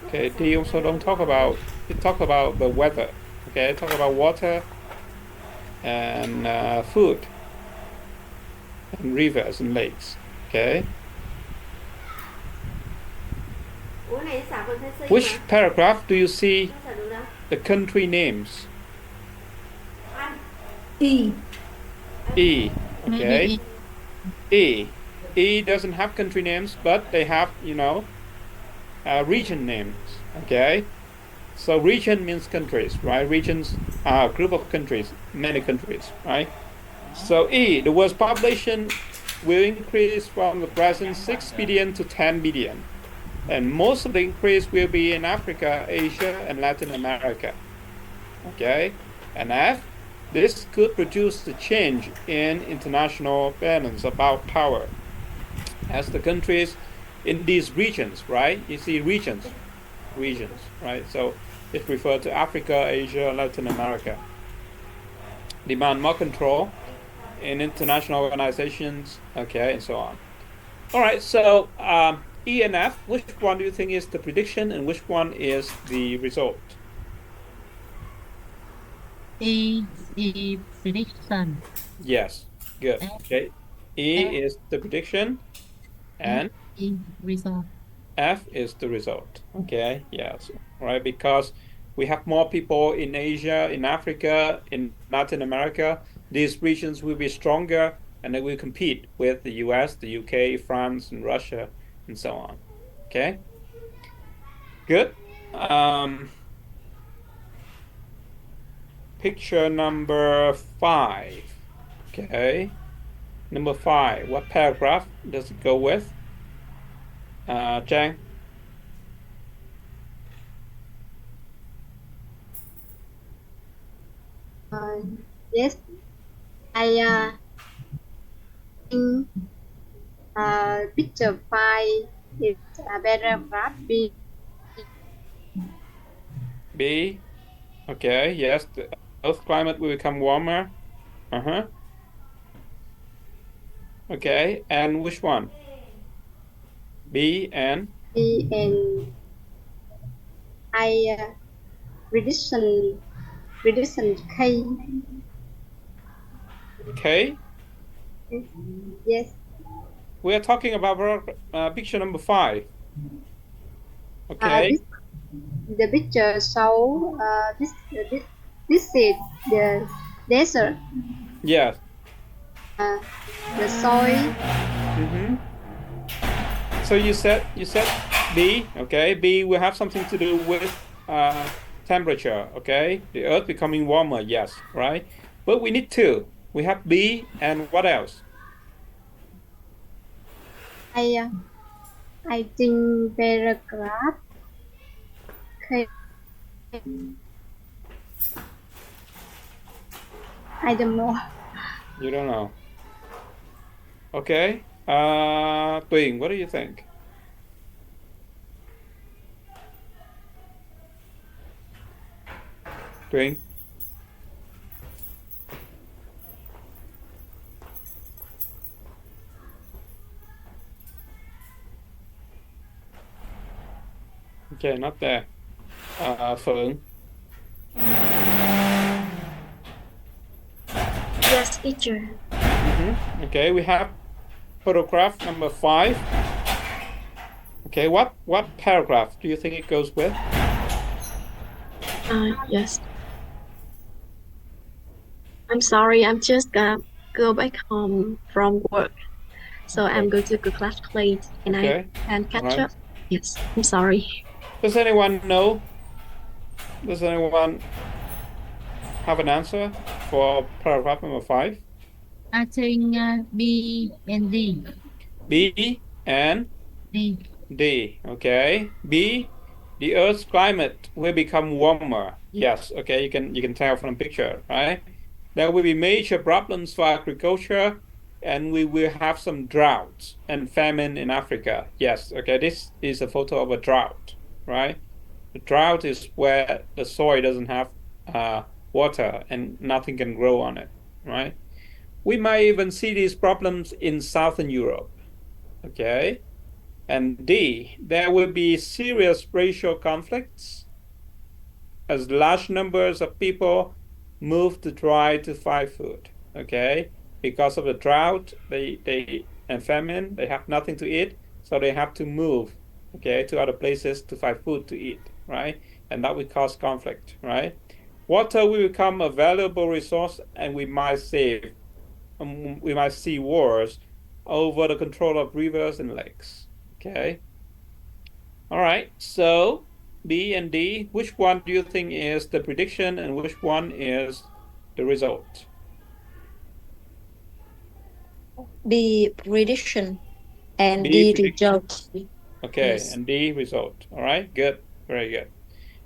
Okay, D also don't talk about, it talk about the weather. Okay, talk about water and food and rivers and lakes. Okay, which paragraph do you see the country names? E. E. Okay, Maybe E. E doesn't have country names, but they have, region names. Okay, so region means countries, right? Regions are a group of countries, many countries, right? So E, the world's population will increase from the present 6 billion to 10 billion. And most of the increase will be in Africa, Asia, and Latin America. Okay, and F, this could produce the change in international balance about power as the countries in these regions, right? You see regions, right? So it refers to Africa, Asia, Latin America. Demand more control in international organizations, okay, and so on. All right, so E and F, which one do you think is the prediction and which one is the result? E prediction. Yes, good. F, Okay, E F, is the prediction F and is result. F is the result. Okay, yes, right, because we have more people in Asia, in Africa, in Latin America. These regions will be stronger and they will compete with the US, the UK, France, and Russia, and so on. Okay, good. Picture number 5. Okay, number 5. What paragraph does it go with? Trang? Yes, I think picture 5 is a paragraph B. B. Okay, yes, the Earth climate will become warmer. Uh-huh. Okay, and which one? B and B and I prediction K. K? Yes, We are talking about picture number 5. uh, Okay, this the picture show this is the desert. Yes. The soil. Mm-hmm. So you said B, okay? B will have something to do with temperature, okay? The Earth becoming warmer, yes, right? But we need two. We have B and what else? I think paragraph. Okay. I don't know. You don't know. Okay. Tuyền, what do you think? Tuyền? Okay, not there. Phượng? Yes, teacher. Mm-hmm. Okay, we have photograph number 5. Okay, what paragraph do you think it goes with? Yes. I'm sorry, I'm just go back home from work. So Okay. I'm going to go class late and Okay. I can catch All right. up. Yes, I'm sorry. Does anyone know? Does anyone have an answer for paragraph number 5? I think B and D. B and D. D. Okay. B, the Earth's climate will become warmer. Yes. Okay. You can tell from the picture, right? There will be major problems for agriculture, and we will have some droughts and famine in Africa. Yes. Okay. This is a photo of a drought, right? The drought is where the soil doesn't have water and nothing can grow on it, right? We might even see these problems in Southern Europe. Okay. And D, there will be serious racial conflicts as large numbers of people move to try to find food. Okay. Because of the drought, they and famine, they have nothing to eat, so they have to move, okay, to other places to find food to eat, right? And that will cause conflict, right? Water will become a valuable resource, and we might see wars over the control of rivers and lakes. Okay. All right. So B and D, which one do you think is the prediction and which one is the result? B prediction and B D prediction. result. Okay, Yes. and D result. All right. Good. Very good.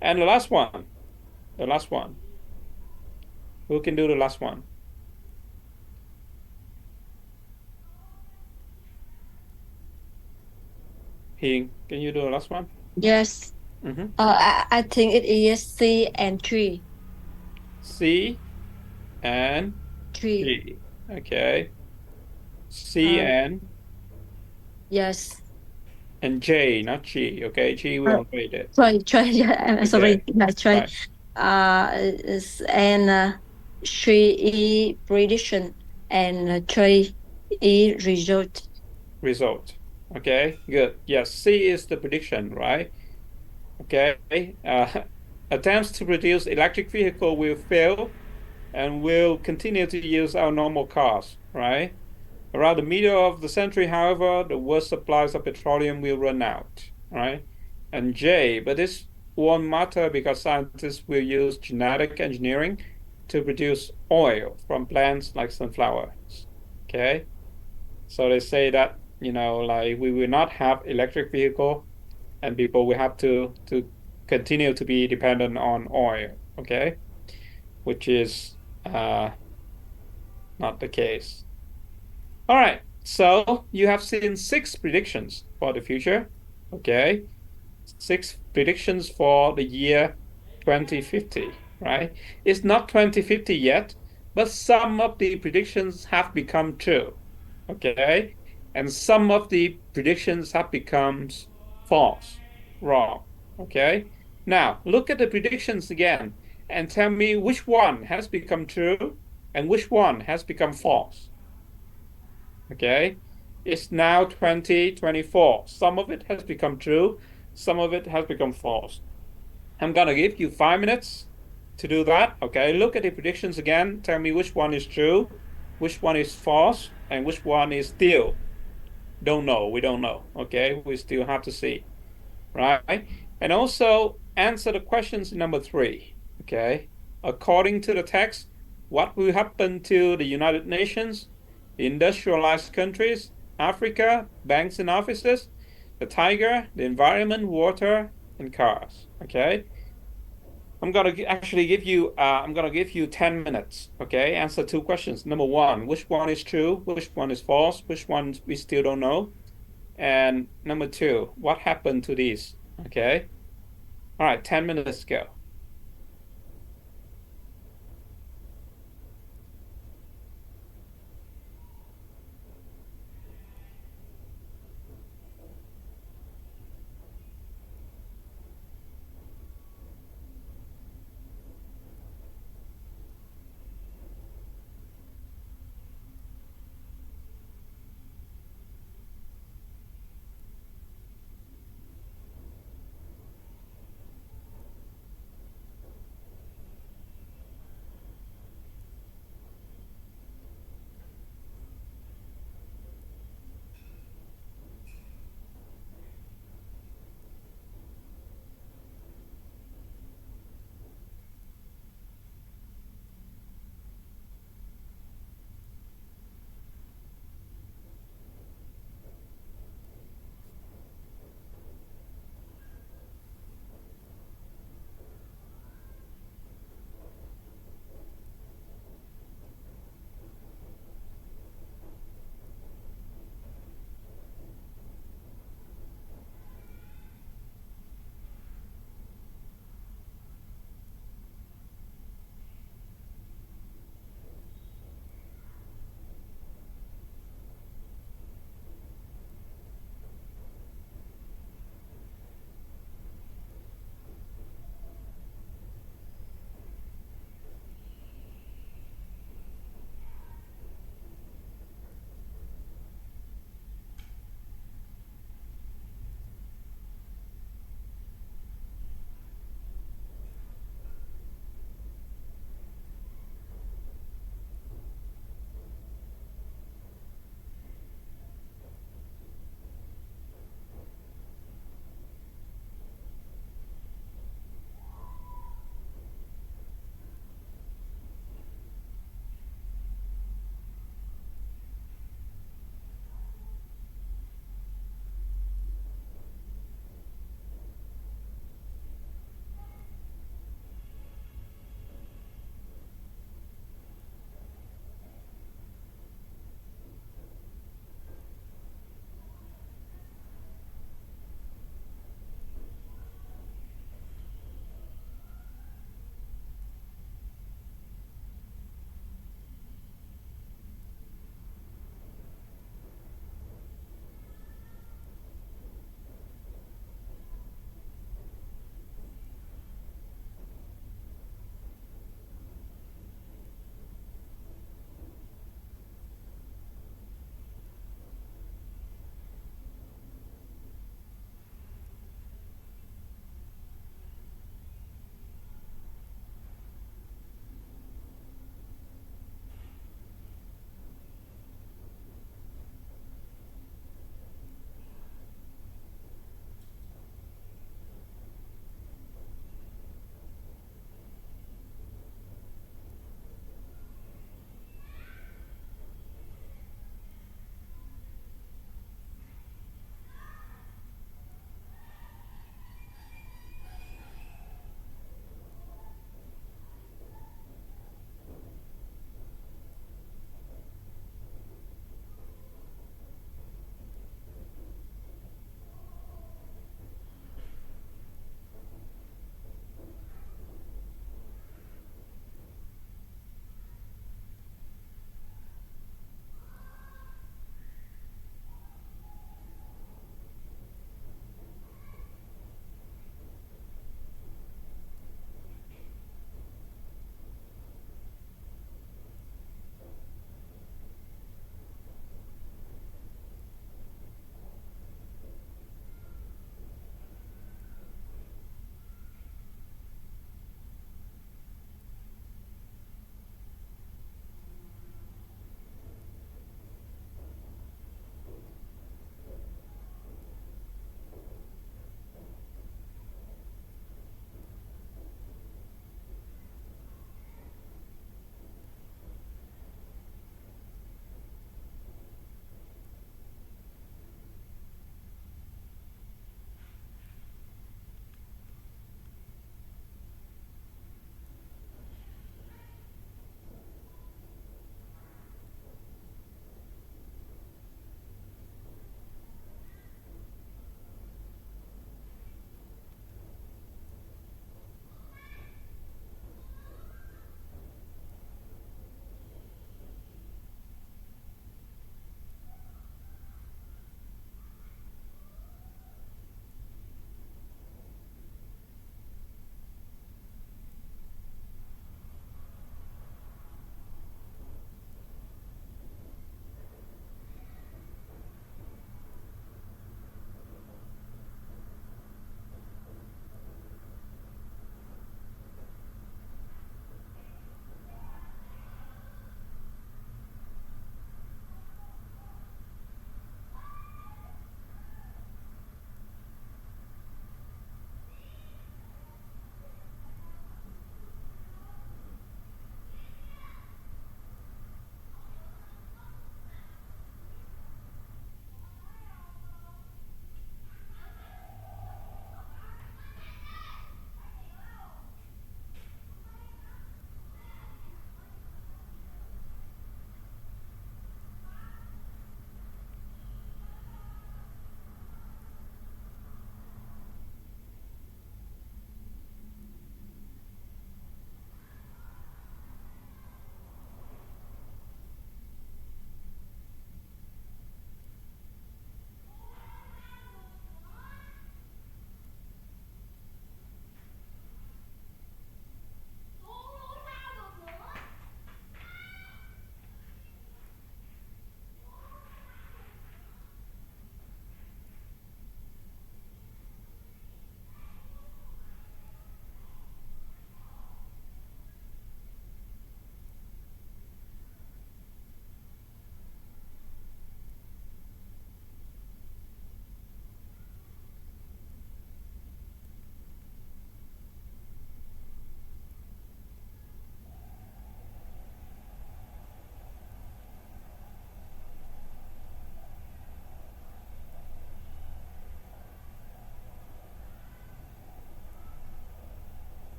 And the last one. The last one. Who can do the last one? Hiền, can you do the last one? Yes. Mm-hmm. I think it is C and 3. C and 3. G. Okay. C and Yes. J, not G. Okay, G we Uh, already did. try. Yeah, sorry. Okay. I try. Right. And 3E prediction and 3E result. Result. Okay, good. Yes, C is the prediction, right? Okay. Attempts to produce electric vehicle will fail and we'll continue to use our normal cars, right? Around the middle of the century, however, the worst supplies of petroleum will run out, right? And J, but this won't matter because scientists will use genetic engineering to produce oil from plants like sunflowers. Okay? So they say that, like we will not have electric vehicle and people will have to continue to be dependent on oil, okay? Which is not the case. All right, so you have seen 6 predictions for the future, okay? 6 predictions for the year 2050, right? It's not 2050 yet, but some of the predictions have become true, okay? And some of the predictions have become false, wrong, okay? Now, look at the predictions again and tell me which one has become true and which one has become false. Okay, it's now 2024. Some of it has become true, some of it has become false. I'm gonna give you 5 minutes to do that. Okay, look at the predictions again. Tell me which one is true, which one is false, and which one is still don't know. We don't know. Okay, we still have to see, right? And also answer the questions number 3. Okay, according to the text, what will happen to the United Nations, the industrialized countries, Africa, banks and offices, the tiger, the environment, water, and cars? Okay. I'm gonna actually give you. I'm gonna give you 10 minutes. Okay, answer 2 questions. Number 1, which one is true? Which one is false? Which one we still don't know? And number 2, what happened to these? Okay. All right, 10 minutes go.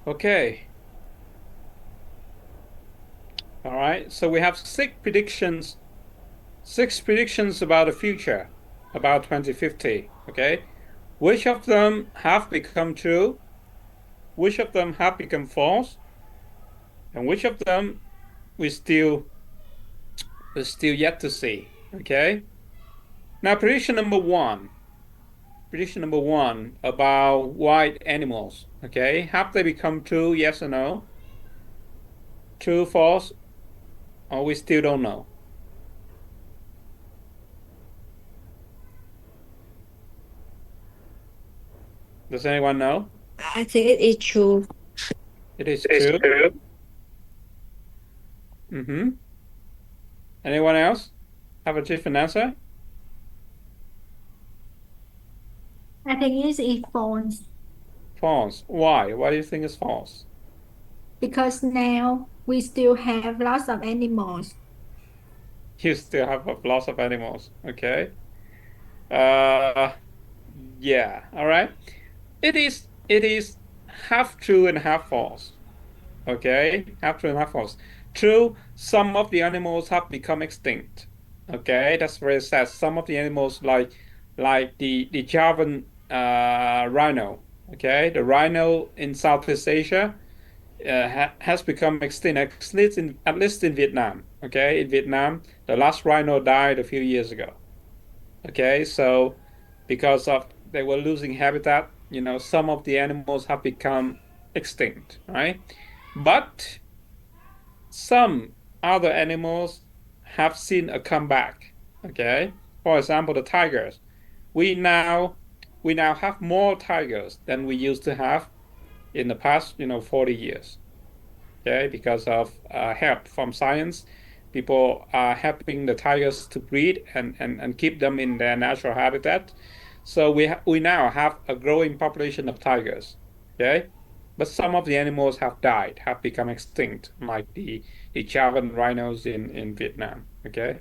Okay. All right. So we have six predictions about the future, about 2050. Okay. Which of them have become true? Which of them have become false? And which of them we still yet to see? Okay. Now, prediction number one. Prediction number one about wild animals. Okay. Have they become true? Yes or no? True, false, or we still don't know? Does anyone know? I think it is true. It is It is true. true. Mm-hmm. Anyone else have a different answer? I think it is false False. Why? Why do you think it's false? because now we still have lots of animals. You still have lots of animals. Okay. Uh, yeah. All right. It is half true and half false. Okay, half true and half false. True, some of the animals have become extinct. Okay, that's very sad. Some of the animals, like the Javan rhino. Okay, the rhino in Southeast Asia has become extinct, at least in Vietnam. Okay, in Vietnam, the last rhino died a few years ago. Okay, so because of they were losing habitat, some of the animals have become extinct, right? But some other animals have seen a comeback. Okay, for example, the tigers. We now we now have more tigers than we used to have in the past, 40 years. Okay, because of help from science, people are helping the tigers to breed and keep them in their natural habitat. So we now have a growing population of tigers. Okay, but some of the animals have died, have become extinct, like the Javan rhinos in Vietnam. Okay,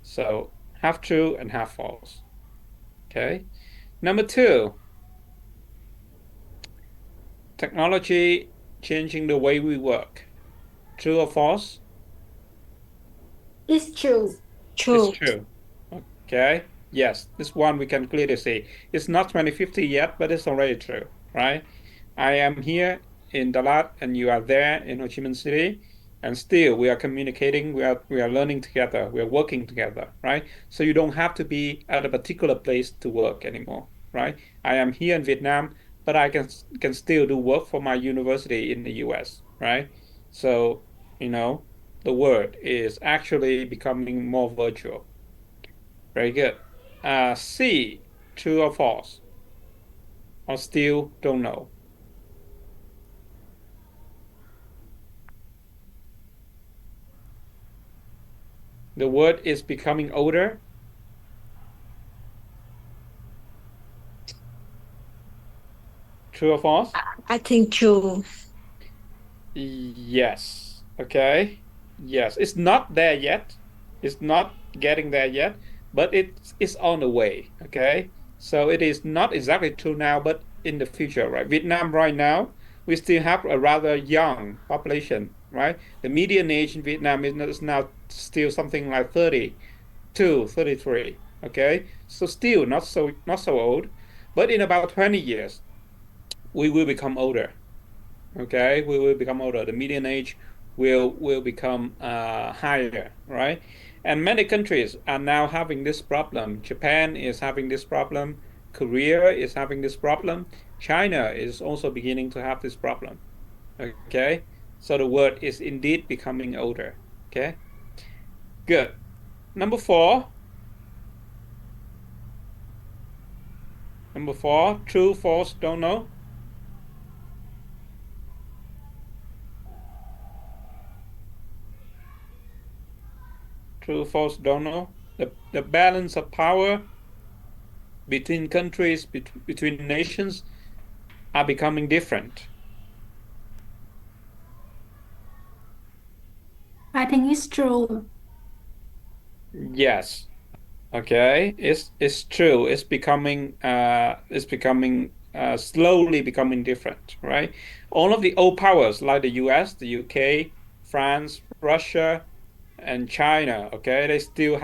so half true and half false. Okay, number two, technology changing the way we work. True or false? It's true. It's True. true. Okay. Yes, this one we can clearly see. It's not 2050 yet, but it's already true, right? I am here in Dalat and you are there in Ho Chi Minh City, and still we are communicating, we are learning together, we are working together, right? So you don't have to be at a particular place to work anymore, right? I am here in Vietnam, but I can still do work for my university in the US, right? So, the world is actually becoming more virtual. Very good. C, true or false? Or still don't know. The word is becoming older. True or false? I think true. Yes. Okay. Yes. It's not there yet. It's not getting there yet, but it's on the way. Okay. So it is not exactly true now, but in the future, right? Vietnam right now, we still have a rather young population, right? The median age in Vietnam is now still something like 32, 33. Okay. So still not so old, but in about 20 years, we will become older. Okay, we will become older. The median age will become higher, right? And many countries are now having this problem. Japan is having this problem. Korea is having this problem. China is also beginning to have this problem. Okay, so the world is indeed becoming older. Okay, good. Number four. Number four. True, false, don't know. True, false, don't know. The balance of power between countries, between nations, are becoming different. I think it's true. Yes. Okay. It's true. It's becoming slowly becoming different, right? All of the old powers like the US, the UK, France, Russia, and China, okay, they still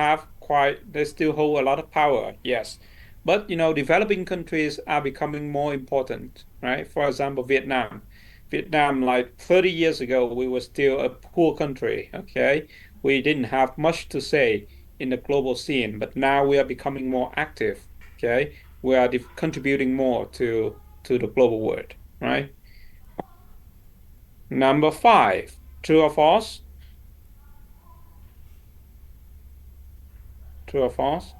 hold a lot of power, yes. But developing countries are becoming more important, right? For example, Vietnam. Vietnam, like 30 years ago, we were still a poor country, okay? We didn't have much to say in the global scene, but now we are becoming more active, okay? We are contributing more to the global world, right? Number 5, true or false? True or false?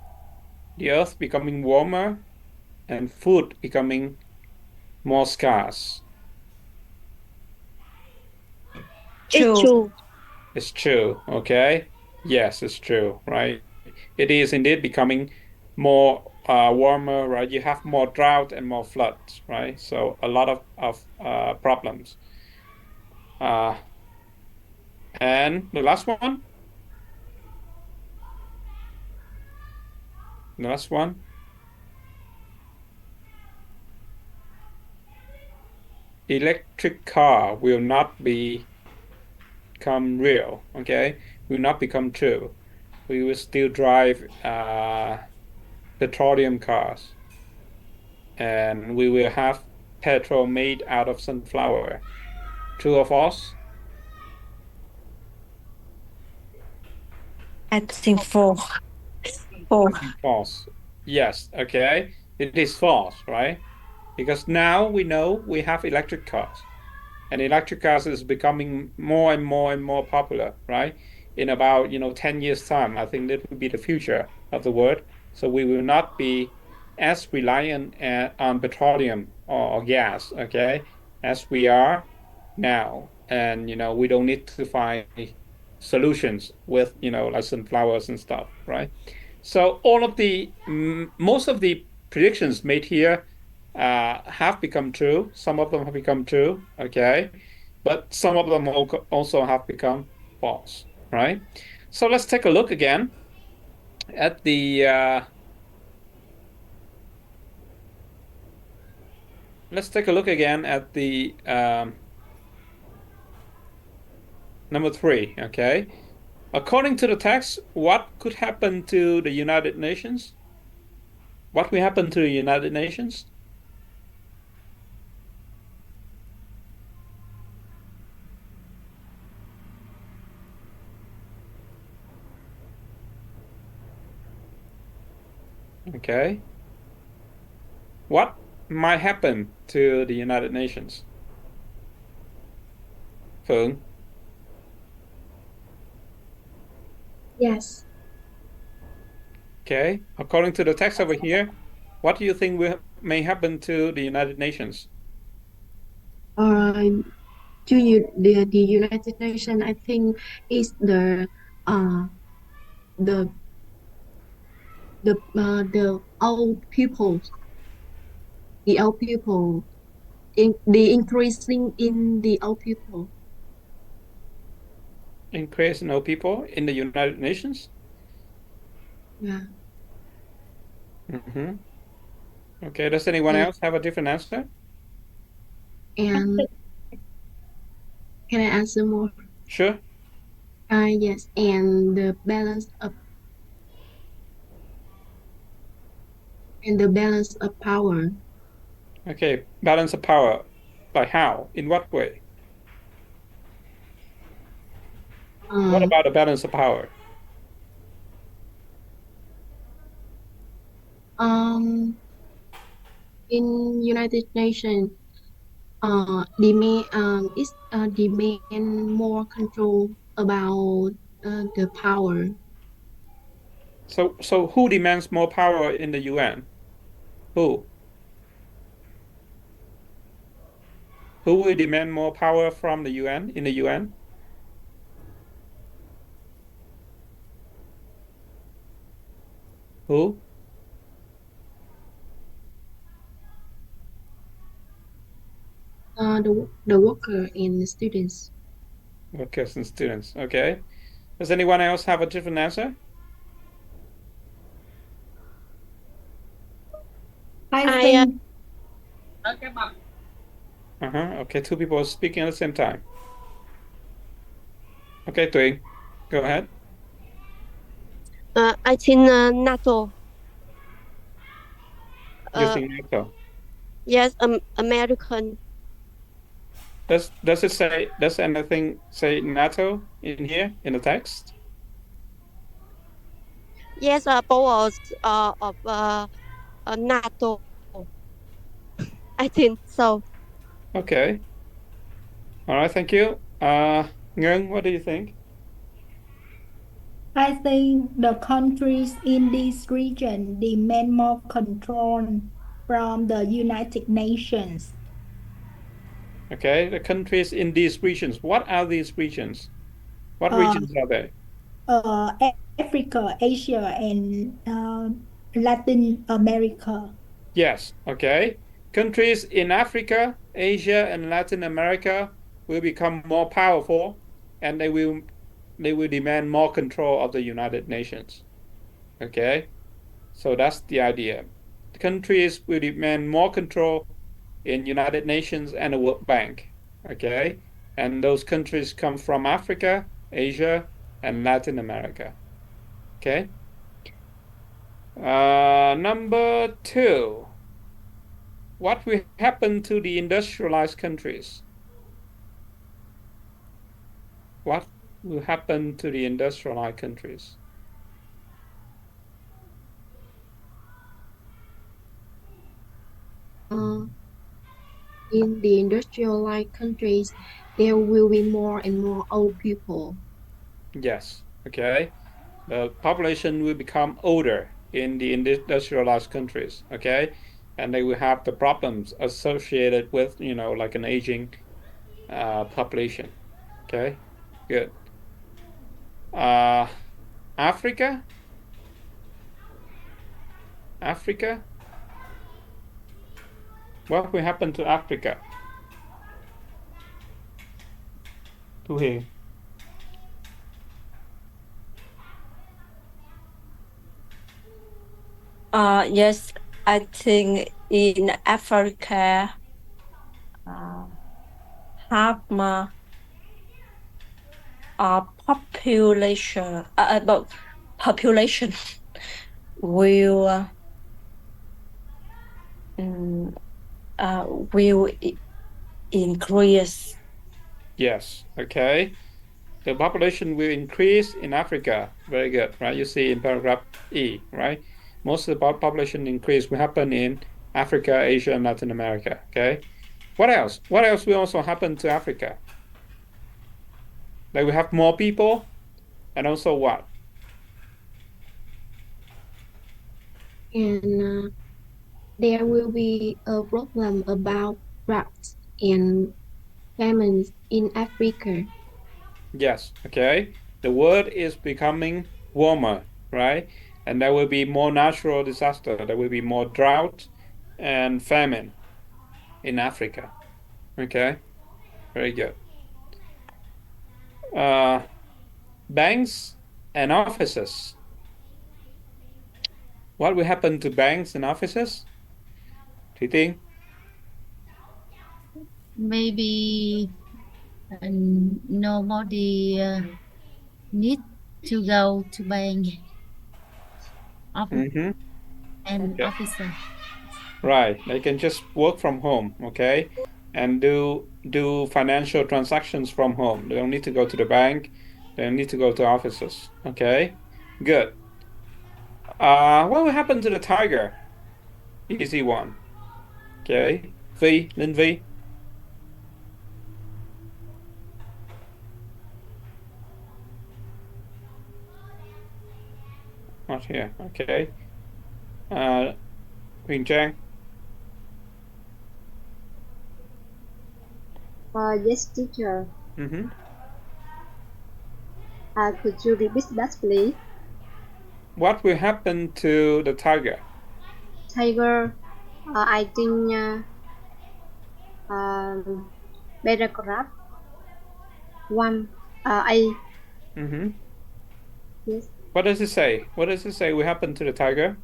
The earth becoming warmer and food becoming more scarce. It's True. true. It's true, okay? Yes, it's true, right? It is indeed becoming more warmer, right? You have more drought and more floods, right? So a lot of problems. Uh, and the last one, the last one, electric car will not become real, okay? Will not become true. We will still drive petroleum cars, and we will have petrol made out of sunflower. True or false? I think false. False. False. Yes, okay. It is false, right? Because now we know we have electric cars. And electric cars is becoming more and more and more popular, right? In about 10 years time, I think that will be the future of the world. So we will not be as reliant on petroleum or gas, okay, as we are now. And we don't need to find solutions with like sunflowers and stuff, right? So all of the most of the predictions made here have become true. Some of them have become true, okay, but some of them also have become false, right? So let's take a look again at the number 3, okay? According to the text, what could happen to the United Nations? What will happen to the United Nations? Okay. What might happen to the United Nations? Phương? Yes. Okay. According to the text over here, what do you think may happen to the United Nations? Uh, the United Nations, I think, is uh the the old people, the old people, the increasing in the old people. Increase no people in the United Nations? Yeah. Mm-hmm. Okay. Does anyone And, else have a different answer? and can I answer more? Sure. Yes, and the balance of power. Okay. Balance of power. Like how? In what way? What Um, about the balance of power? um, in United Nations, demand is demand more control about the power. So who demands more power in the UN? Who? Who will demand more power from the UN in the UN? Who? The worker and the students. Workers and students. Okay. Does anyone else have a different answer? I I think Okay, two people speaking at the same time. Okay, Tuệ, go ahead. I think NATO. Using NATO. Yes, American. Does it say, does anything say NATO in here in the text? Yes, both of NATO. I think so. Okay. All right, thank you. Ngân, what do you think? I think the countries in this region demand more control from the United Nations. Okay, the countries in these regions. What are these regions? What Uh, regions are they? Africa, Asia, and Latin America. Yes, okay. Countries in Africa, Asia, and Latin America will become more powerful and they will demand more control of the United Nations. Okay? So that's the idea. The countries will demand more control in United Nations and the World Bank. Okay? And those countries come from Africa, Asia, and Latin America. Okay? Number two. What will happen to the industrialized countries? What will happen to the industrialized countries? In the industrialized countries, there will be more and more old people. Yes, okay. The population will become older in the industrialized countries, okay? And they will have the problems associated with, like an aging population. Okay, good. Uh, Africa? Africa? What will happen to Africa? To here. Yes, I think in Africa, have population, but population will mm, will increase. Yes, okay. The population will increase in Africa. Very good, right? You see in paragraph E, right? Most of the population increase will happen in Africa, Asia, and Latin America. Okay. What else? What else will also happen to Africa? Like we have more people, and also what? And there will be a problem about drought and famines in Africa. Yes, okay. The world is becoming warmer, right? And there will be more natural disaster. There will be more drought and famine in Africa. Okay, very good. Uh, Banks and offices. What will happen to banks and offices? Do you think? Maybe nobody need to go to bank office Mm-hmm. and Okay. officer. Right. They can just work from home, okay? And do financial transactions from home. They don't need to go to the bank. They don't need to go to offices. Okay. Good. What will happen to the tiger? Easy one. Okay. V, Lin V. Not here. Okay. Uh, Huỳnh Trang. Yes, teacher. Mm-hmm. Could you repeat that, please? What will happen to the tiger? Tiger. I think paragraph one. A. Mm-hmm. Yes. What does it say? What does it say will happen to the tiger?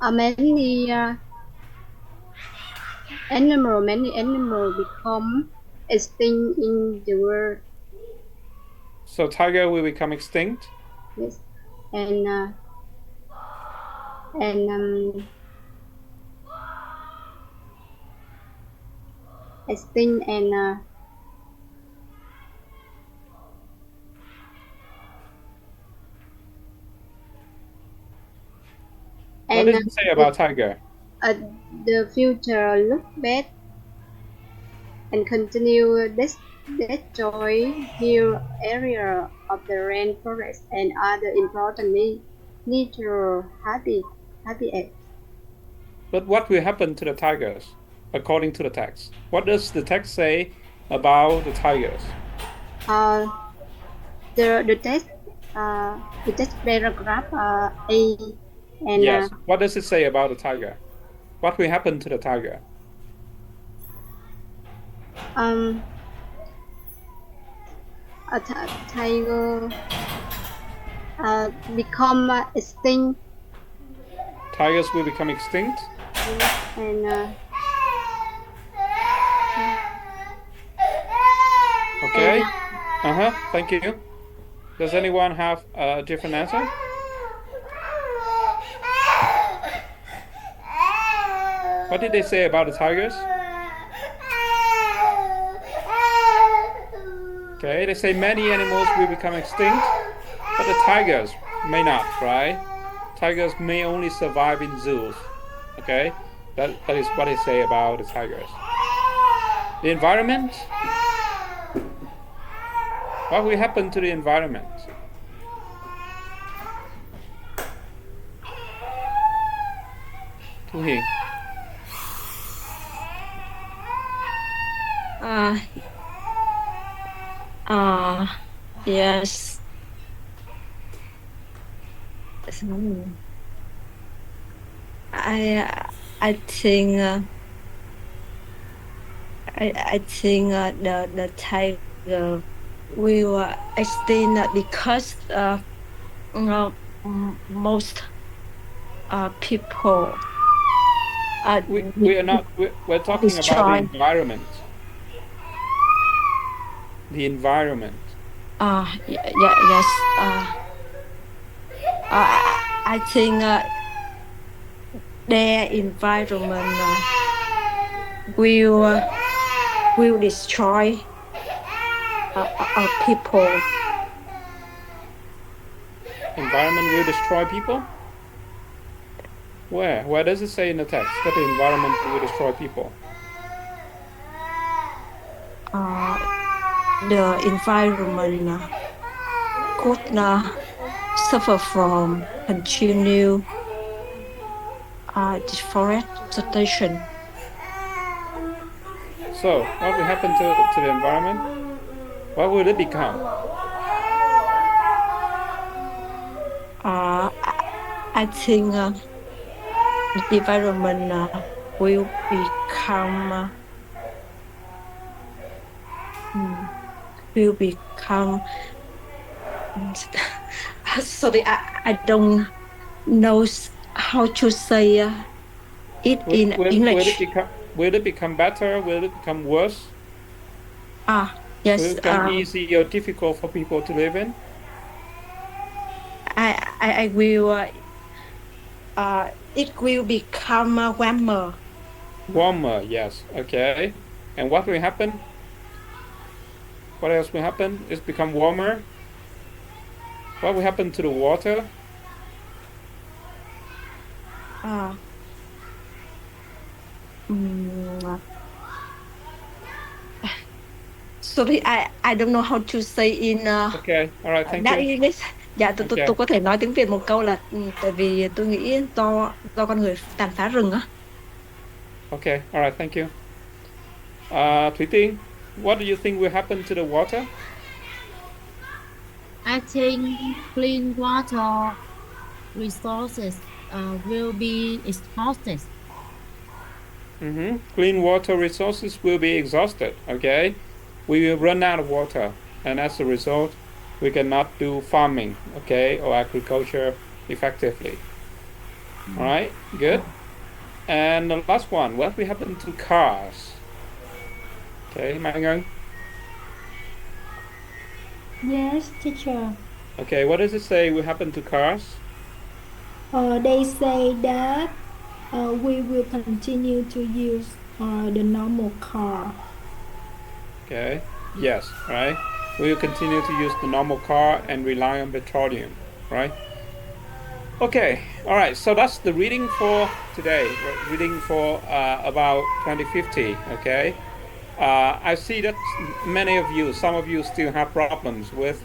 Mainly many animals become extinct in the world. So tiger will become extinct. Yes, and extinct What does it say about tiger? the future look bad and continue destroy huge area of the rainforest and other important natural habitat. But what will happen to the tigers, according to the text? What does the text say about the tigers? Uh, the text paragraph A and Yes. What does it say about the tiger? What will happen to the tiger? a tiger become extinct Tigers will become extinct. and Okay. Thank you. Does anyone have a different answer? What did they say about the tigers? Okay, they say many animals will become extinct, but the tigers may not, right? Tigers may only survive in zoos. Okay, that is what they say about the tigers. The environment? What will happen to the environment? Tu Hiền. Yes. I think I think the tiger will extinct because most people We are not. We're talking about the environment. The environment. Yes. I think their environment will destroy people. Environment will destroy people? Where? Where does it say in the text that the environment will destroy people? The environment could suffer from continued deforestation. So, what will happen to the environment? What will it become? I think the environment will become sorry, I don't know how to say it in English. Will it become better? Will it become worse? Yes. Will it become easy or difficult for people to live in? I will. It will become warmer. Warmer, yes. Okay. And what will happen? What else will happen? It's become warmer. What will happen to the water? Sorry, I don't know how to say in Okay, all right, thank you. English. Dạ, tôi có thể nói tiếng Việt một câu là tại vì tôi nghĩ do con người tàn phá rừng á. Okay, all right, thank you. Thủy Tiên, what do you think will happen to the water? I think clean water resources will be exhausted. Clean water resources will be exhausted, okay? We will run out of water, and as a result, we cannot do farming, okay, or agriculture effectively. All right, good. And the last one, what will happen to cars? Okay, Mai Ngân. Yes, teacher. Okay, what does it say will happen to cars? They say that we will continue to use the normal car. Okay, yes, right? We will continue to use the normal car and rely on petroleum, right? Okay, all right, so that's the reading for today. We're reading for about 2050, okay? I see that many of you, some of you still have problems with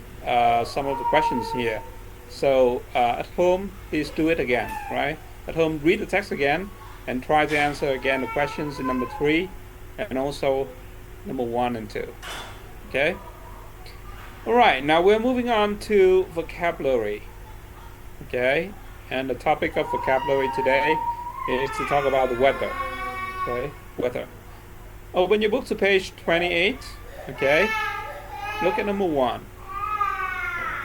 some of the questions here. So at home, please do it again, right? At home, read the text again and try to answer again the questions in number 3 and also number 1 and 2, okay? All right, now we're moving on to vocabulary, okay? And the topic of vocabulary today is to talk about the weather, okay? Weather. Open your book to page 28, okay? Look at number 1.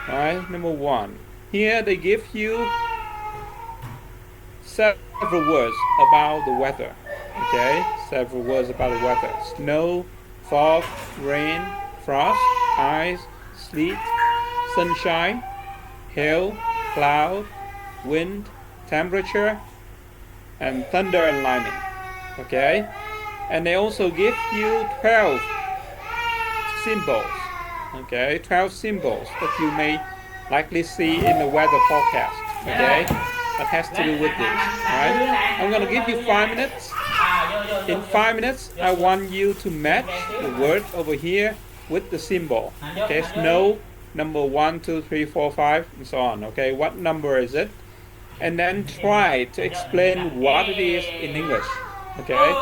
All right, number 1. Here they give you several words about the weather, okay? Several words about the weather. Snow, fog, rain, frost, ice, sleet, sunshine, hail, cloud, wind, temperature, and thunder and lightning, okay? And they also give you 12 symbols, okay? 12 symbols that you may likely see in the weather forecast, okay? That has to do with this, right? I'm gonna give you 5 minutes. In 5 minutes, I want you to match the word over here with the symbol, okay? Snow, number 1, 2, 3, 4, 5, and so on, okay? What number is it? And then try to explain what it is in English, okay?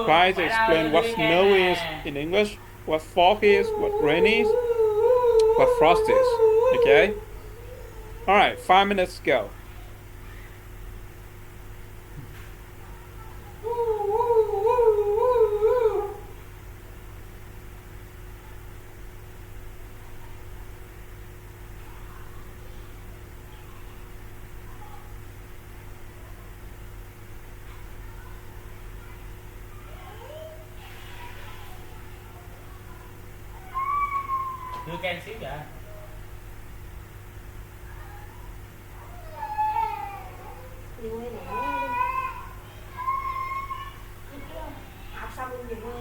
Try to explain what snow is in English, what fog is, what rain is, what frost is, okay? All right, 5 minutes, go. Đưa can xíu vậy. Đi quê nè. Học xong đi về quê.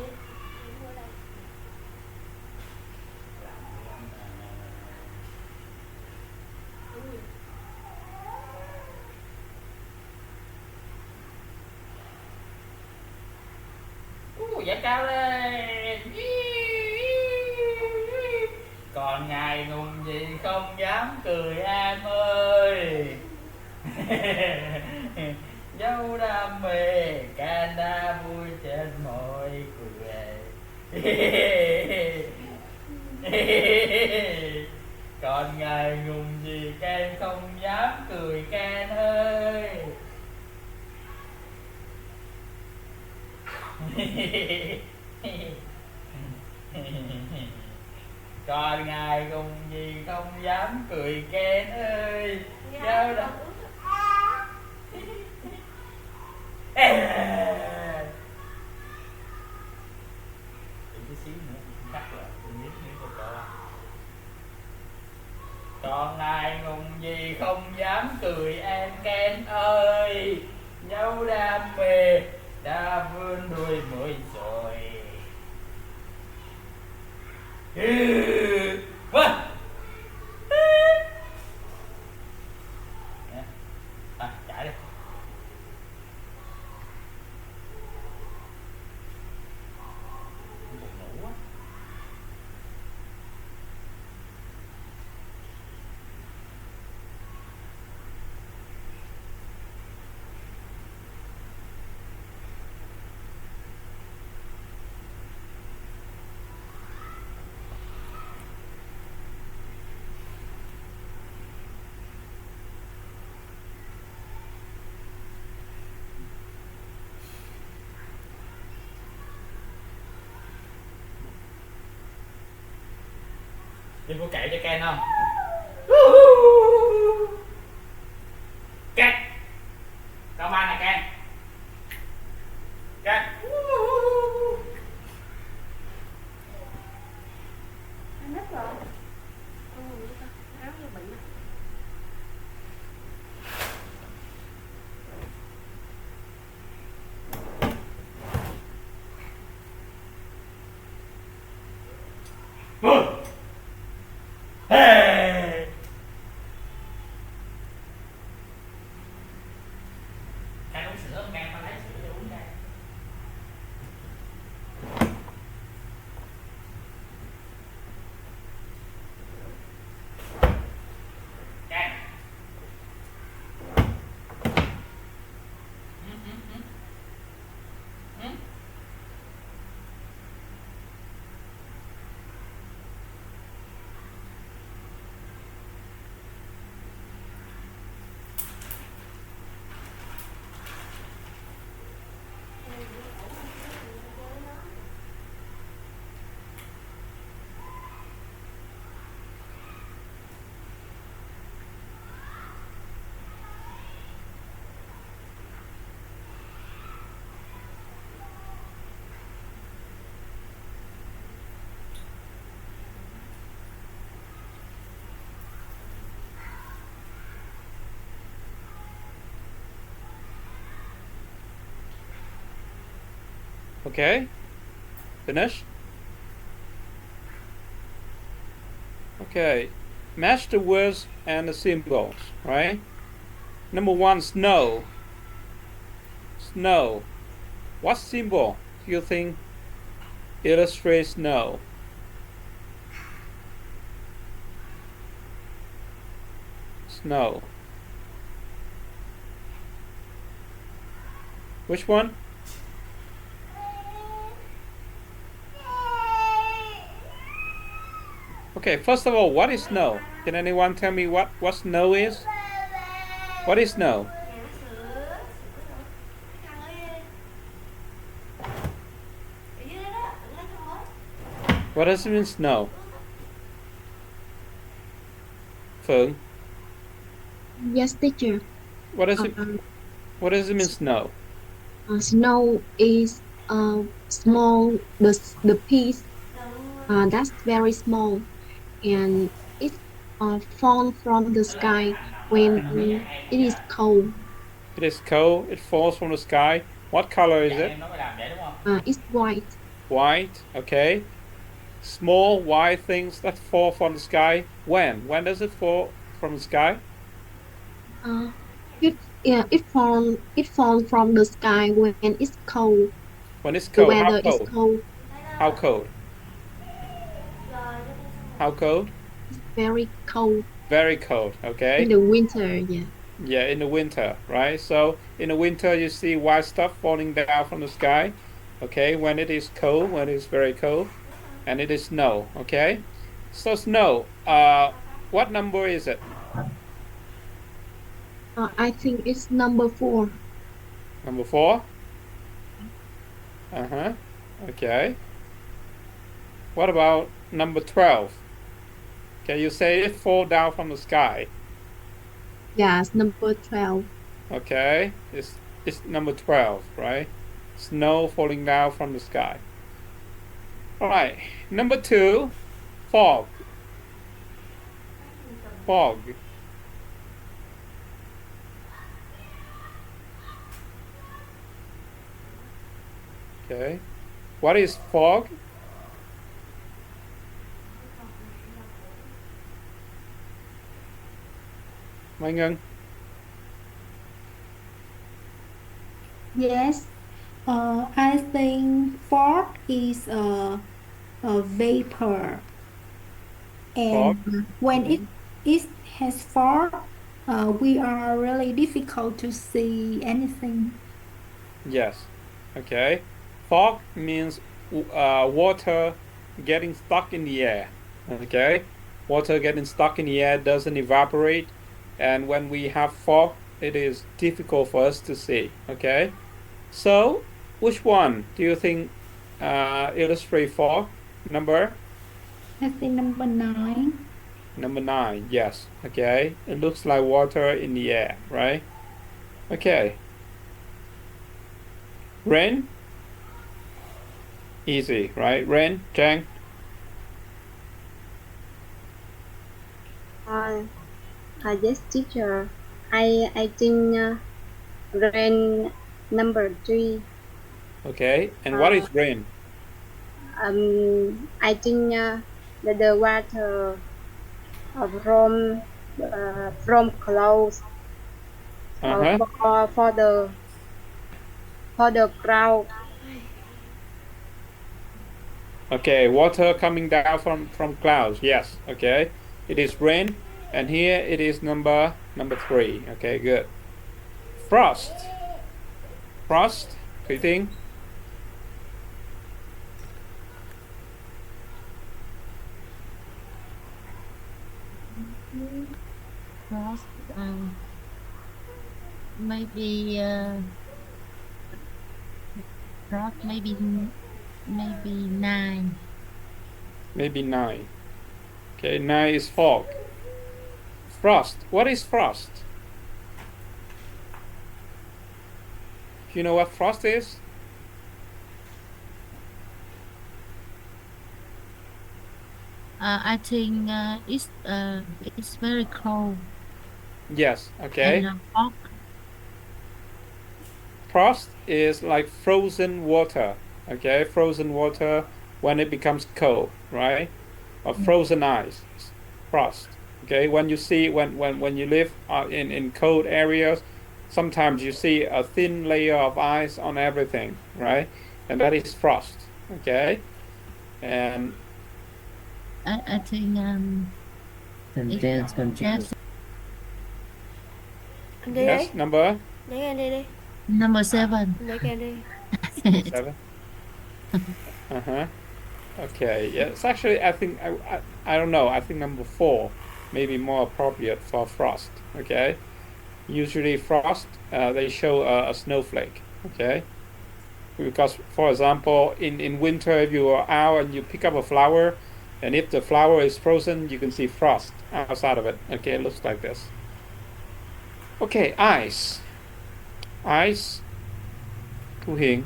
Dạ cao lên. Còn ngài ngùng gì không dám cười em ơi. Dấu đam mê Canada vui trên môi cười. Còn ngài ngùng gì Ken không dám cười Ken ơi. Còn ngài cùng gì không dám cười Ken ơi. Dấu đam chút xíu nữa cắt lại tôi biết cho cậu. Còn ngài ngùng gì không dám cười em Ken ơi. Dấu đam mê đã vươn đuôi mới rồi. Vâng. Chạy đi. Ngủ quá. Đi cô cậy cho Ken không? Ken! Câu ba này Ken. Hey. Can uống sữa không? Can tao lấy sữa cho uống đây. Can. Okay, finish. Okay, match the words and the symbols, right? Number 1, snow. Snow. What symbol do you think illustrates snow? Snow. Which one? Okay, first of all, what is snow? Can anyone tell me what snow is? What is snow? What does it mean, snow? Phương, Yes, teacher. what does it Um, mean, snow? Snow is small, the piece that's very small, and it fall from the sky when it is cold. It is cold, it falls from the sky. What color is it? Em nói mày làm vậy đúng không? It's white. White, okay. Small white things that fall from the sky. When? When does it fall from the sky? It fall from the sky when it's cold. When it's The cold. How weather is cold? cold. How cold? How cold? Very cold. Very cold, okay. In the winter, yeah. Yeah, in the winter, right? So in the winter you see white stuff falling down from the sky. Okay, when it is cold, when it is very cold, and it is snow, okay? So snow, what number is it? I think it's number 4. Number 4? Uh-huh. Okay. What about number 12? Can you say it fall down from the sky? Yes, number 12. Okay. It's number 12, right? Snow falling down from the sky. All right. Number 2, fog. Fog. Okay. What is fog? Mai Ngân. Yes, I think fog is a vapor, and when it has fog, we are really difficult to see anything. Yes. Okay. Fog means water getting stuck in the air. Okay. Water getting stuck in the air doesn't evaporate, and when we have fog, it is difficult for us to see. Okay. So, which one do you think illustrate fog? Number? I think number 9. Number 9. Yes. Okay. It looks like water in the air, right? Okay. Rain? Easy, right? Rain, Chang? Yes, teacher. I think rain number 3. Okay. And what is rain? I think the water from clouds for the crowd. Okay, water coming down from clouds. Yes. Okay, it is rain, and here it is number 3. Okay, good. Frost. Frost. Thủy Tiên. Frost, maybe frost, maybe 9. Maybe 9. Okay, 9 is fog. Frost. What is frost? Do you know what frost is? I think it's very cold. Yes. Okay. And fog. Frost is like frozen water. Okay, frozen water when it becomes cold, right? Or frozen ice. Frost. Okay, when you see when you live in cold areas, sometimes you see a thin layer of ice on everything, right? And that is frost. Okay, and I think Anh đi yes, đi. number Lấy anh đi đi. number 7. Lấy anh đi. 7. Uh-huh. Okay. Yeah, it's actually I think I don't know. I think number 4 may be more appropriate for frost. Okay. Usually frost they show a snowflake. Okay. Because for example in winter if you are out and you pick up a flower, and if the flower is frozen you can see frost outside of it. Okay, it looks like this. Okay, ice. Ice. Thu Hiền.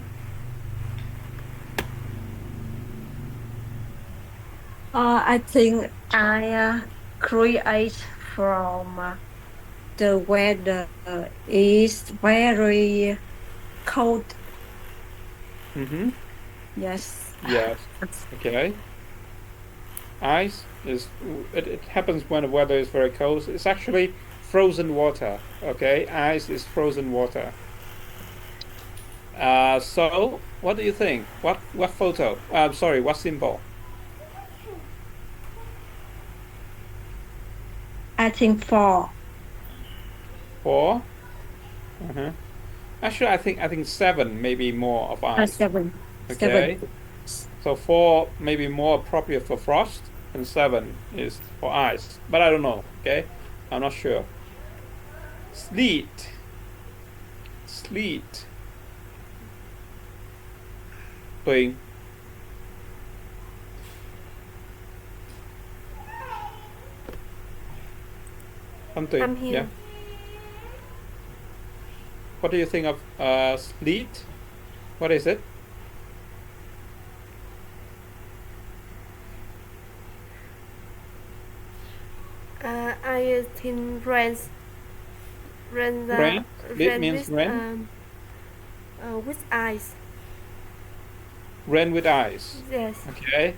I think I create from the weather is very cold. Mm-hmm. Yes. Yes. Okay. Ice is it happens when the weather is very cold. It's actually frozen water. Okay, ice is frozen water. So what do you think? What photo? I'm sorry. What symbol? I think 4. 4. Uh-huh. Actually, I think 7 maybe more of ice. 7. Okay. 7. So 4 may be more appropriate for frost, and 7 is for ice. But I don't know. Okay, I'm not sure. Sleet. Sleet. Tuyền. Tuyền. I'm here. Yeah. What do you think of sleet? What is it? I think rain. Rain. Rain? Sleet means with, rain? with ice. Rain with ice. Yes. Okay.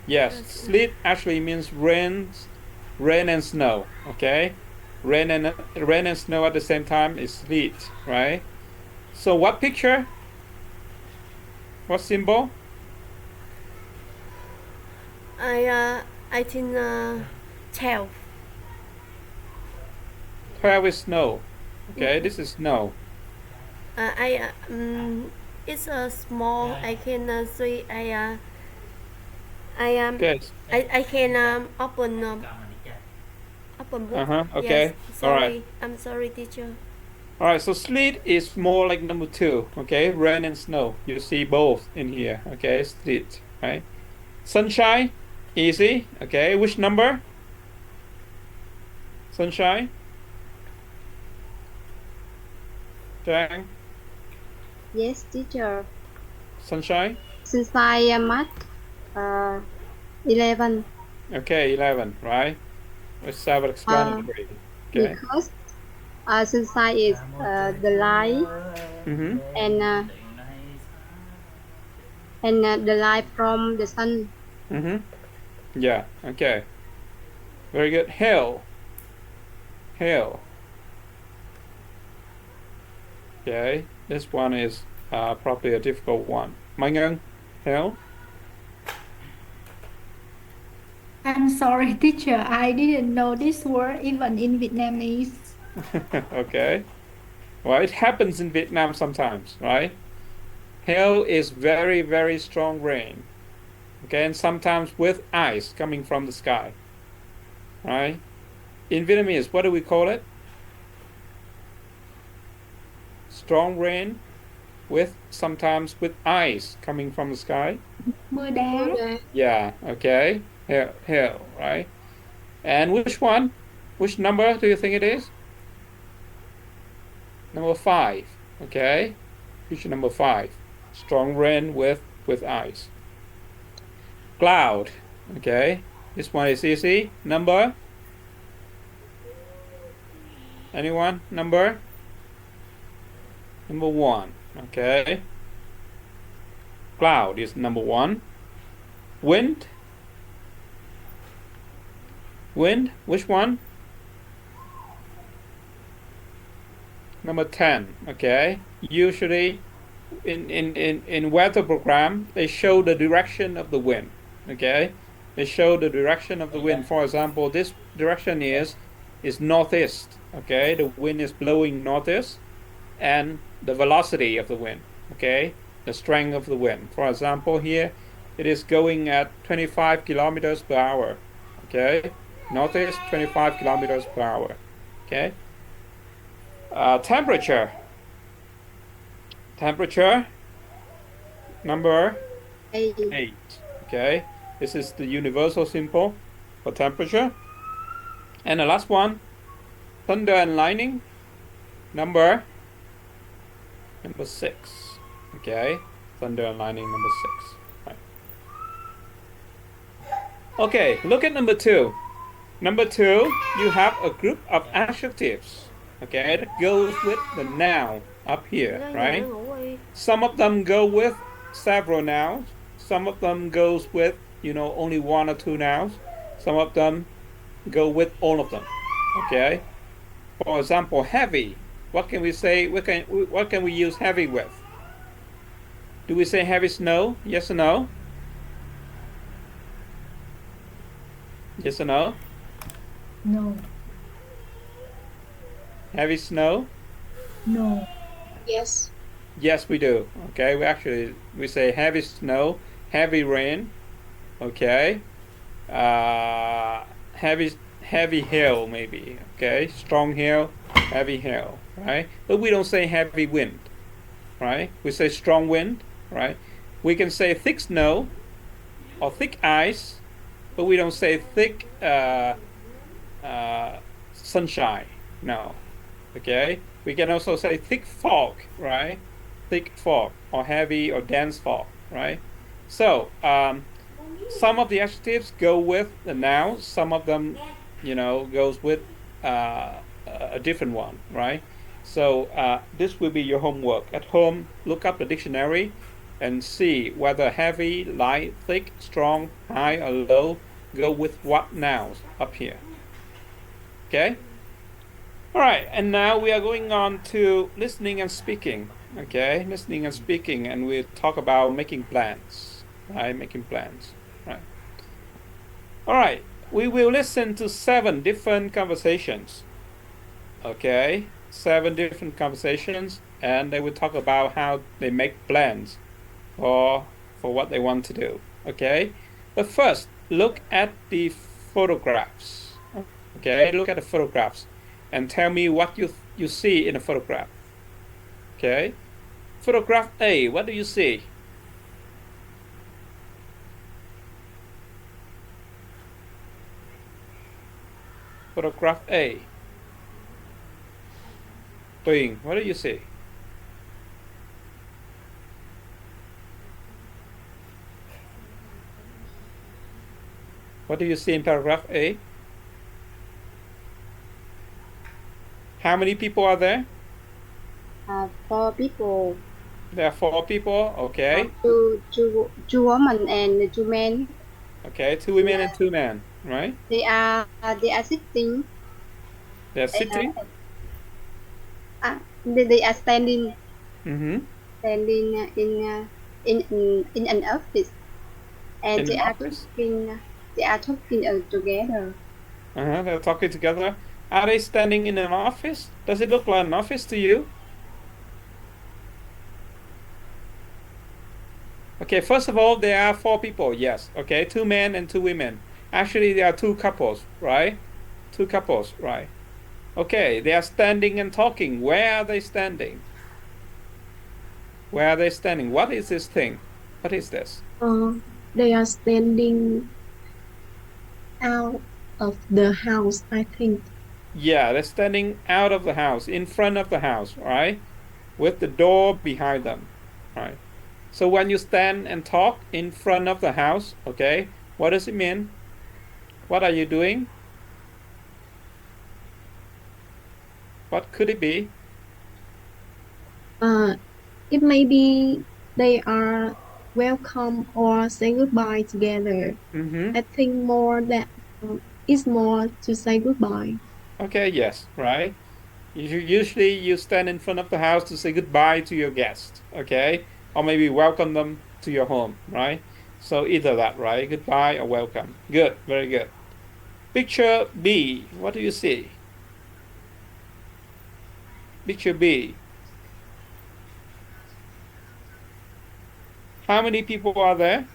Yes. Sleet actually means rain and snow. Okay. Rain and snow at the same time is sleet, right? So what picture? What symbol? I think 12. 12 is snow. Okay, this is snow. It's a small. I can see. Okay. I can open book. Okay. Yes. All Sorry. right. I'm sorry, teacher. All right. So sleet is more like number 2. Okay, rain and snow. You see both in here. Okay, sleet. Right. Sunshine, easy. Okay, which number? Sunshine. Trang. Yes, teacher. Sunshine. Since I math 11. Okay, 11. Right. With self-explanatory. Okay. Because sunshine is the light Mm-hmm. and the light from the sun. Mm-hmm. Yeah, okay. Very good. Hill. Hill. Okay, this one is probably a difficult one. Mai Ngân, hill. I'm sorry, teacher. I didn't know this word even in Vietnamese. Okay. Well, it happens in Vietnam sometimes, right? Hail is very, very strong rain. Okay, and sometimes with ice coming from the sky. Right? In Vietnamese, what do we call it? Strong rain with sometimes with ice coming from the sky. Mưa đá. Yeah, okay. Hail, right? And which one? Which number do you think it is? Number 5. Okay. Picture number 5. Strong rain with ice. Cloud. Okay. This one is easy. Number? Anyone? Number? Number 1. Okay. Cloud is number 1. Wind? Wind? Which one? Number 10. Okay. Usually in weather program, they show the direction of the wind. Okay. They show the direction of the wind. For example, this direction is northeast. Okay. The wind is blowing northeast, and the velocity of the wind. Okay. The strength of the wind. For example, here it is going at 25 kilometers per hour. Okay. Northeast, 25 kilometers per hour. Okay. Temperature. Temperature. Number 8. Okay. This is the universal symbol for temperature. And the last one, thunder and lightning. Number 6. Okay. Thunder and lightning, number 6. Right. Okay. Look at number 2. Number 2, you have a group of adjectives. Okay, that goes with the noun up here, right? Some of them go with several nouns. Some of them goes with, only 1 or 2 nouns. Some of them go with all of them. Okay. For example, heavy. What can we say? What can we use heavy with? Do we say heavy snow? Yes or no? Yes or no? No. Heavy snow? No. Yes. Yes, we do. Okay, we say heavy snow, heavy rain. Okay, heavy hail maybe. Okay, strong hail, heavy hail. Right, but we don't say heavy wind. Right, we say strong wind. Right, we can say thick snow or thick ice, but we don't say thick sunshine. No. Okay, we can also say thick fog, right? Thick fog or heavy or dense fog, right? So some of the adjectives go with the noun, some of them, goes with a different one, right? So this will be your homework. At home, look up the dictionary and see whether heavy, light, thick, strong, high, or low go with what nouns up here. Okay? All right, and now we are going on to listening and speaking. Okay, listening and speaking, and we'll talk about making plans. Right, making plans. Right. All right, we will listen to 7 different conversations. Okay, 7 different conversations, and they will talk about how they make plans for what they want to do. Okay, but first, look at the photographs. Okay, look at the photographs and tell me what you see in a photograph. Okay, photograph A, what do you see? Photograph A. Tuyền, what do you see? What do you see in paragraph A? How many people are there? 4 people. There are 4 people. Okay. Two women and 2 men. Okay, 2 women and 2 men, right? They are sitting. They're sitting. They are standing Mm-hmm. in an office, and In an office. they are talking together. They're talking together. Are they standing in an office? Does it look like an office to you? Okay, first of all, there are 4 people. Yes. Okay, 2 men and 2 women. Actually, there are 2 couples, right? 2 couples, right? Okay, they are standing and talking. Where are they standing? Where are they standing? What is this thing? What is this? They are standing out of the house, I think. Yeah, they're standing out of the house, in front of the house, right? With the door behind them, right? So when you stand and talk in front of the house, okay, what does it mean? What are you doing? What could it be? Uh, it may be they are welcome or say goodbye together. Mm-hmm. I think more that it's more to say goodbye. Okay, yes, right. Usually you stand in front of the house to say goodbye to your guest, okay? Or maybe welcome them to your home, right? So either that, right? Goodbye or welcome. Good, very good. Picture B, what do you see? Picture B. How many people are there?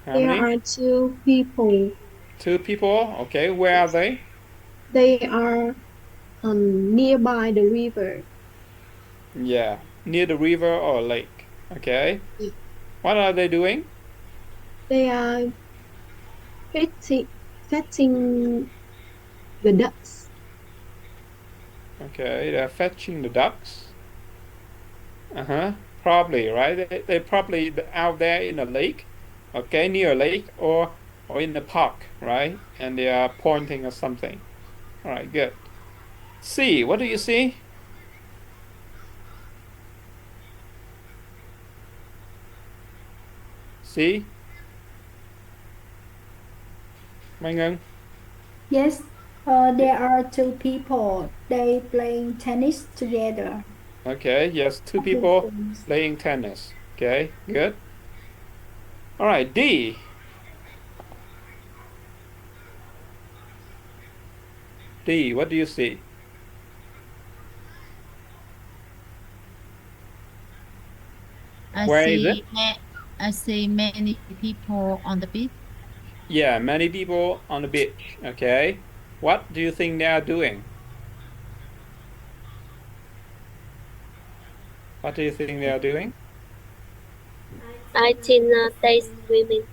How There many? are 2 people. 2 people. Okay, where are they? They are nearby the river. Yeah, near the river or lake. Okay. Yeah. What are they doing? They are fetching the ducks. Okay, they're fetching the ducks. Uh-huh. Probably, right? They're probably out there in a lake, okay, near a lake or in the park, right? And they are pointing at something. All right, good. C, what do you see? C, Mai Ngân. Yes, there are 2 people. They playing tennis together. Okay, yes, 2 At the people fence. playing tennis. Okay, good. All right, D. D, what do you see? Where is it? I see many people on the beach. Yeah, many people on the beach. Okay. What do you think they are doing? What do you think they are doing? I think they swimming.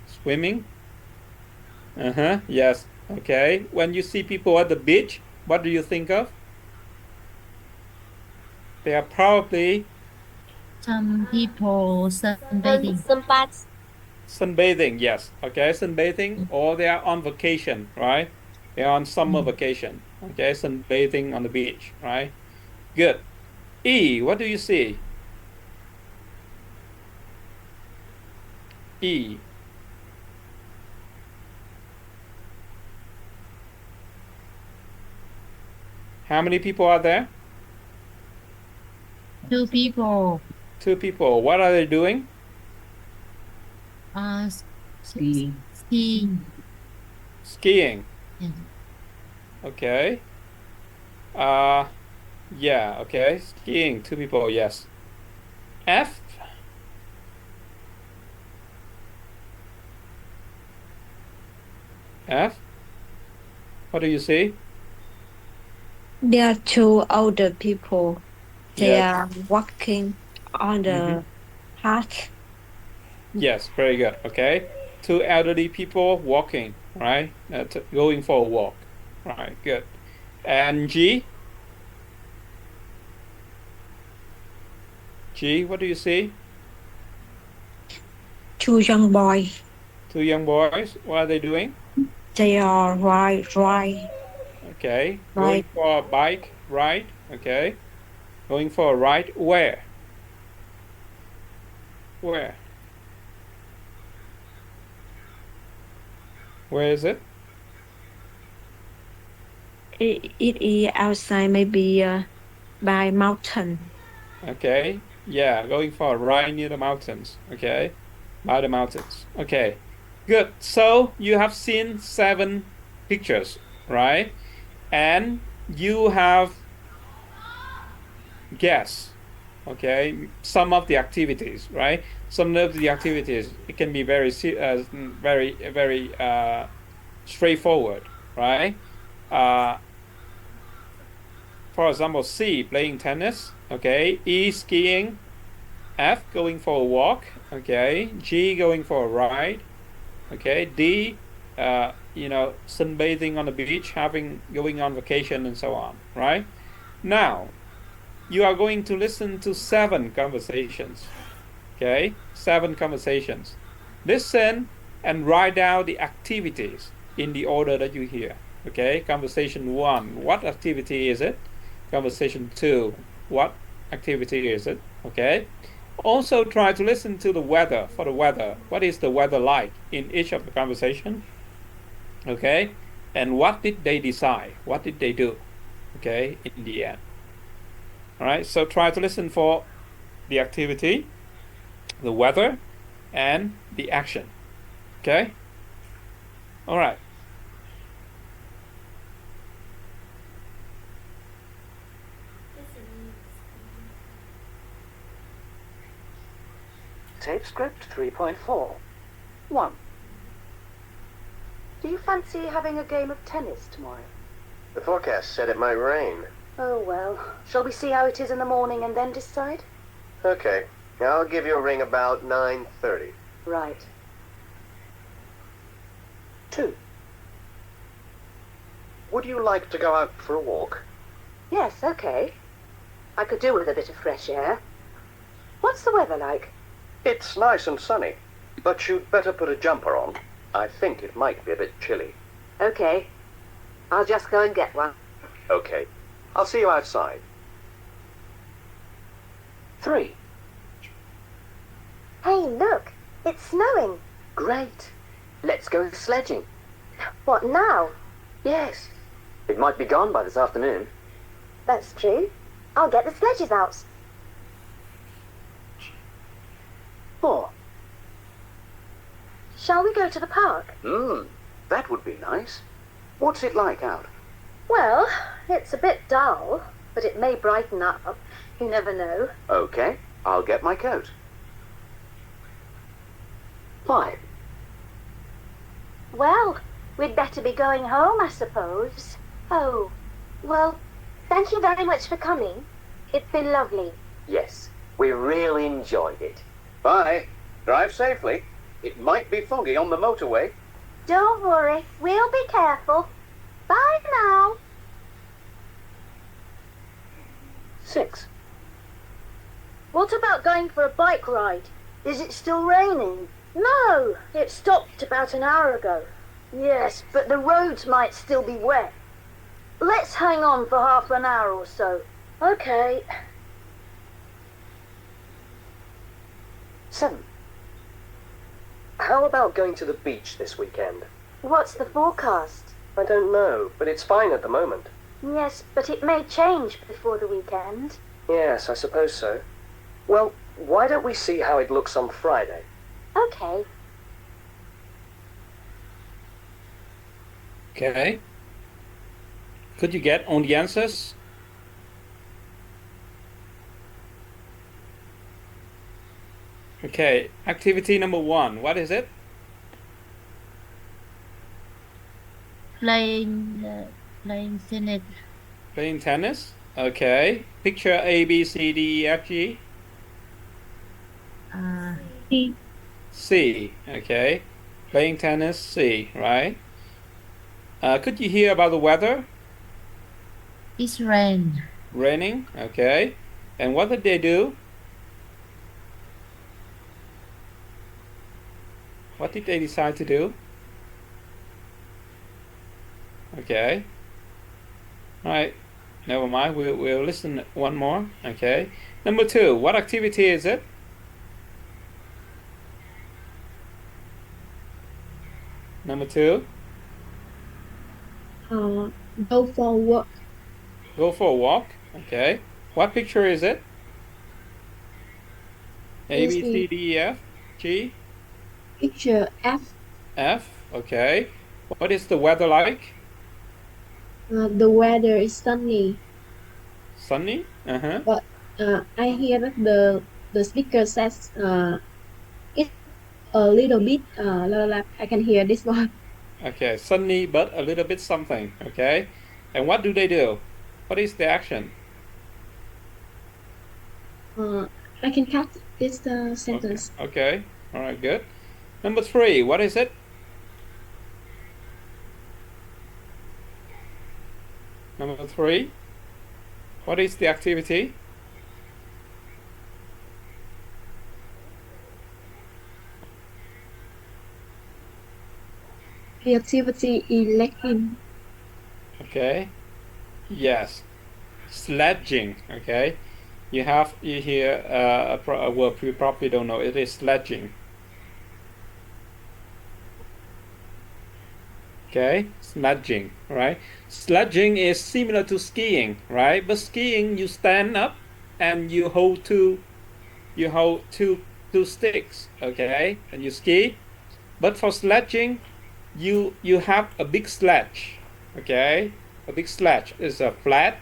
Swimming? Uh-huh. Yes. Okay. When you see people at the beach, what do you think of? They are probably Some people sunbathing. Some parts. sunbathing. Yes. Okay. Sunbathing, or they are on vacation, right? They are on summer Mm. vacation. Okay. Sunbathing on the beach, right? Good. E, what do you see? E. How many people are there? 2 people 2 people. What are they doing? are skiing. Skiing. Yeah. Okay. Uh, yeah, okay. Skiing, 2 people, yes. F. F. What do you see? There are 2 older people. They Yes. are walking on Mm-hmm. the path. Yes, very good. Okay. 2 elderly people walking, right? Going for a walk. Right, good. And G? G, what do you see? 2 young boys. 2 young boys. What are they doing? They are ride Okay. Going ride for a bike ride. Okay. Going for a ride where? Where? Where is it? It is outside, maybe by mountain. Okay. Yeah, going for a ride near the mountains. Okay. By the mountains. Okay. Good. So you have seen 7 pictures, right? And you have guessed, okay, some of the activities, right? Some of the activities, it can be very straightforward, right? For example, C, playing tennis, okay. E, skiing. F, going for a walk, okay. G, going for a ride, okay. D, sunbathing on the beach, going on vacation, and so on, right? Now, you are going to listen to 7 conversations, okay. 7 conversations. Listen and write down the activities in the order that you hear, okay. Conversation 1, what activity is it? Conversation 2, what activity is it? Okay. Also try to listen to the weather. For the weather, what is the weather like in each of the conversation? Okay. And what did they decide? What did they do? Okay, in the end. All right. So try to listen for the activity, the weather, and the action. Okay. All right. Tape script 3.4. 1. Do you fancy having a game of tennis tomorrow? The forecast said it might rain. Oh well, shall we see how it is in the morning and then decide? Okay, I'll give you a ring about 9:30. Right. 2. Would you like to go out for a walk? Yes, okay. I could do with a bit of fresh air. What's the weather like? It's nice and sunny, but you'd better put a jumper on. I think it might be a bit chilly. Okay. I'll just go and get one. Okay, I'll see you outside. 3. Hey, look! It's snowing! Great. Let's go sledging. What now? Yes. It might be gone by this afternoon. That's true. I'll get the sledges out. 4. Shall we go to the park? That would be nice. What's it like out? Well, it's a bit dull, but it may brighten up. You never know. Okay, I'll get my coat. 5. Well, we'd better be going home, I suppose. Oh, well, thank you very much for coming. It's been lovely. Yes, we really enjoyed it. Bye. Drive safely. It might be foggy on the motorway. Don't worry, we'll be careful. Bye now. 6. What about going for a bike ride? Is it still raining? No, it stopped about an hour ago. Yes, but the roads might still be wet. Let's hang on for half an hour or so. Okay. 7. How about going to the beach this weekend? What's the forecast? I don't know, but it's fine at the moment. Yes, but it may change before the weekend. Yes, I suppose so. Well, why don't we see how it looks on Friday? Okay. Okay. Could you get on the answers? Okay, activity number 1. What is it? Playing tennis. Playing tennis. Okay. Picture A, B, C, D, E, F, G. C. Okay. Playing tennis. C. Right. Could you hear about the weather? It's rain. Raining. Okay. And what did they do? What did they decide to do? Okay. All right. Never mind. We'll listen one more. Okay. Number 2. What activity is it? Number 2. Go for a walk. Go for a walk. Okay. What picture is it? A, B, C, D, E, F, G? Picture F. F. Okay. What is the weather like? The weather is sunny. Sunny? Uh-huh. But I hear that the speaker says it's a little bit I can hear this one. Okay. Sunny, but a little bit something. Okay. And what do they do? What is the action? I can cut this sentence. Okay. All right. Good. Number 3. What is it? Number 3. What is the activity? The activity is lacking. Okay. Yes. Sledging. Okay. You hear a word you probably don't know. It is sledging. Okay, sledging, right? Sledging is similar to skiing, right? But skiing, you stand up and you hold two sticks, okay, and you ski. But for sledging, you have a big sledge, okay? A big sledge is a flat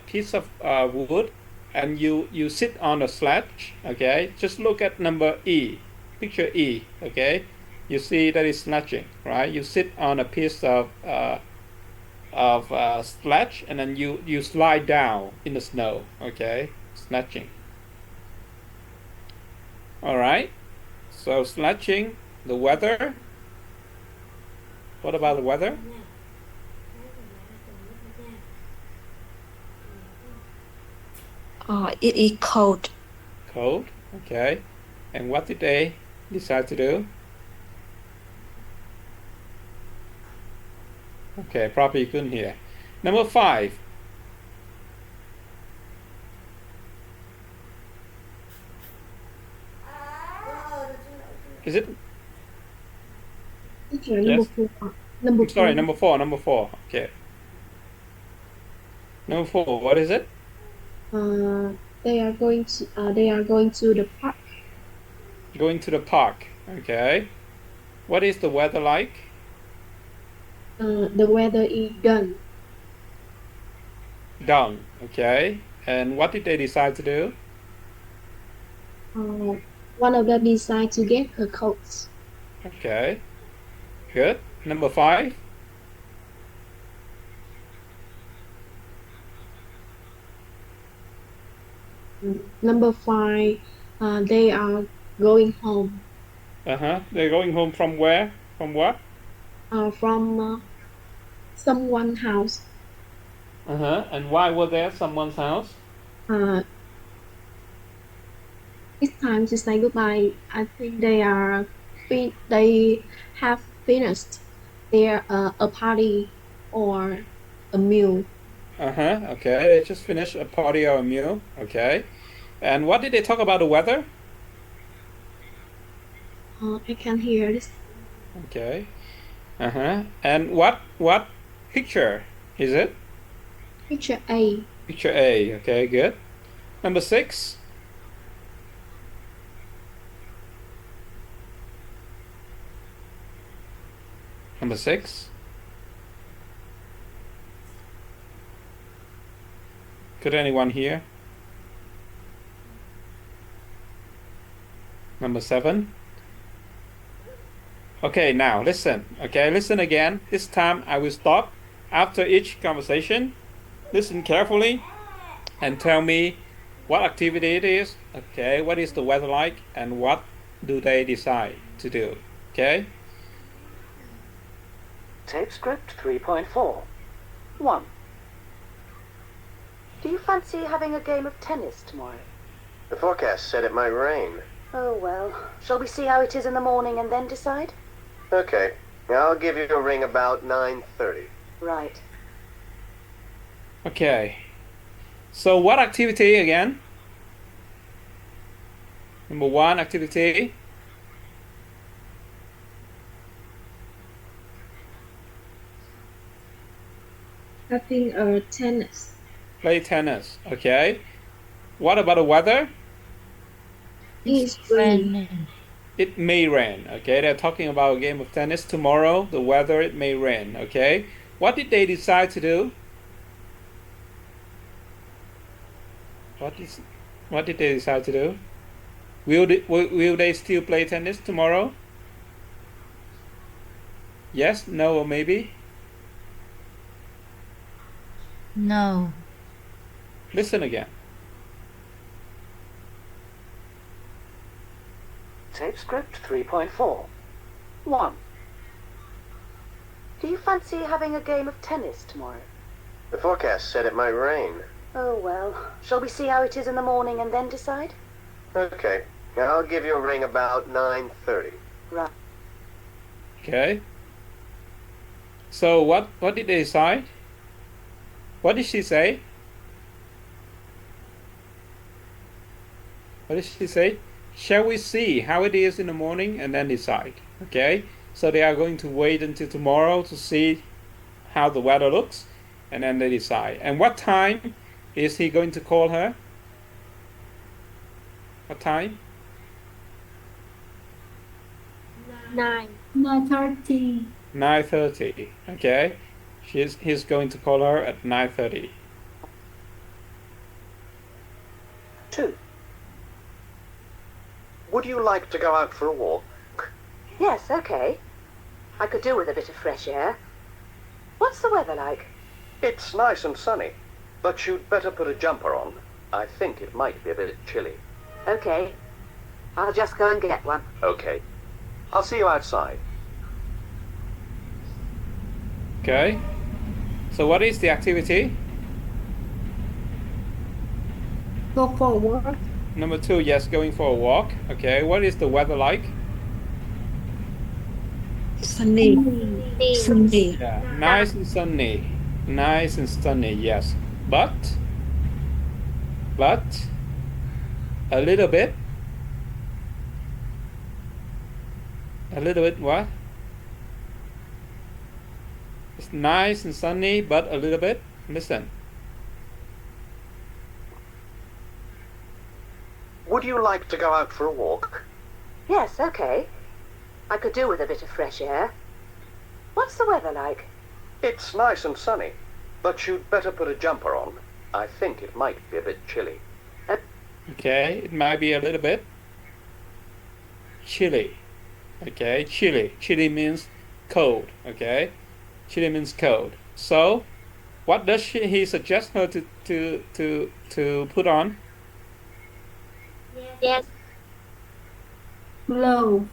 piece of wood, and you sit on a sledge, okay? Just look at number E, picture E, okay? You see that is sledging, right? You sit on a piece of sledge, and then you slide down in the snow, okay? Sledging. All right. So sledging, the weather. What about the weather? It is cold. Cold. Okay. And what did they decide to do? Okay, probably you couldn't hear. Number 5. Is it? Picture Yes. Number I'm sorry, 4. number 4. Number 4. Okay. Number 4. What is it? They are going to the park. Going to the park. Okay. What is the weather like? The weather is done. Done. Okay. And what did they decide to do? One of them decide to get her coats. Okay. Good. Number 5. Number 5, they are going home. They're going home from where? From what? From someone's house. And why were they at someone's house? It's time to say goodbye. I think they have finished their a party or a meal. Okay. They just finished a party or a meal. Okay. And what did they talk about the weather? I can hear this. Okay. And what picture is it? Picture A. Picture A. Okay, good. Number 6. Number 6. Could anyone hear? Number 7. Okay, now listen. Okay, listen again. This time I will stop after each conversation. Listen carefully and tell me what activity it is. Okay, what is the weather like, and what do they decide to do? Okay. Tape script 3.4. 1. Do you fancy having a game of tennis tomorrow? The forecast said it might rain. Oh well. Shall we see how it is in the morning and then decide? Okay, I'll give you a ring about 9:30. Right. Okay. So what activity again? Number 1 activity. Having a tennis. Play tennis. Okay. What about the weather? It's rain. Raining. It may rain. Okay. They're talking about a game of tennis tomorrow. The weather, it may rain. Okay. What did they decide to do? What did they decide to do? Will they still play tennis tomorrow? Yes, no, or maybe? No. Listen again. Tape script 3.4. 1. Do you fancy having a game of tennis tomorrow? The forecast said it might rain. Oh well. Shall we see how it is in the morning and then decide? Okay. I'll give you a ring about 9:30. Right. Okay. So what did they decide? What did she say? What did she say? Shall we see how it is in the morning and then decide? Okay. So they are going to wait until tomorrow to see how the weather looks, and then they decide. And what time is he going to call her? What time? 9. 9:30. 9:30. Okay. He's going to call her at 9:30. 2. Would you like to go out for a walk? Yes, okay. I could do with a bit of fresh air. What's the weather like? It's nice and sunny, but you'd better put a jumper on. I think it might be a bit chilly. Okay. I'll just go and get one. Okay. I'll see you outside. Okay. So what is the activity? Go for a walk. Number 2, yes, going for a walk. Okay. What is the weather like? Sunny. Sunny. Yeah, nice and sunny. Nice and sunny, yes. But a little bit what? It's nice and sunny, but a little bit. Listen. Would you like to go out for a walk? Yes, okay. I could do with a bit of fresh air. What's the weather like? It's nice and sunny, but you'd better put a jumper on. I think it might be a bit chilly. Okay, it might be a little bit chilly. Okay, chilly. Chilly means cold. Okay, chilly means cold. So, what does he suggest her to put on? Yes. Glow.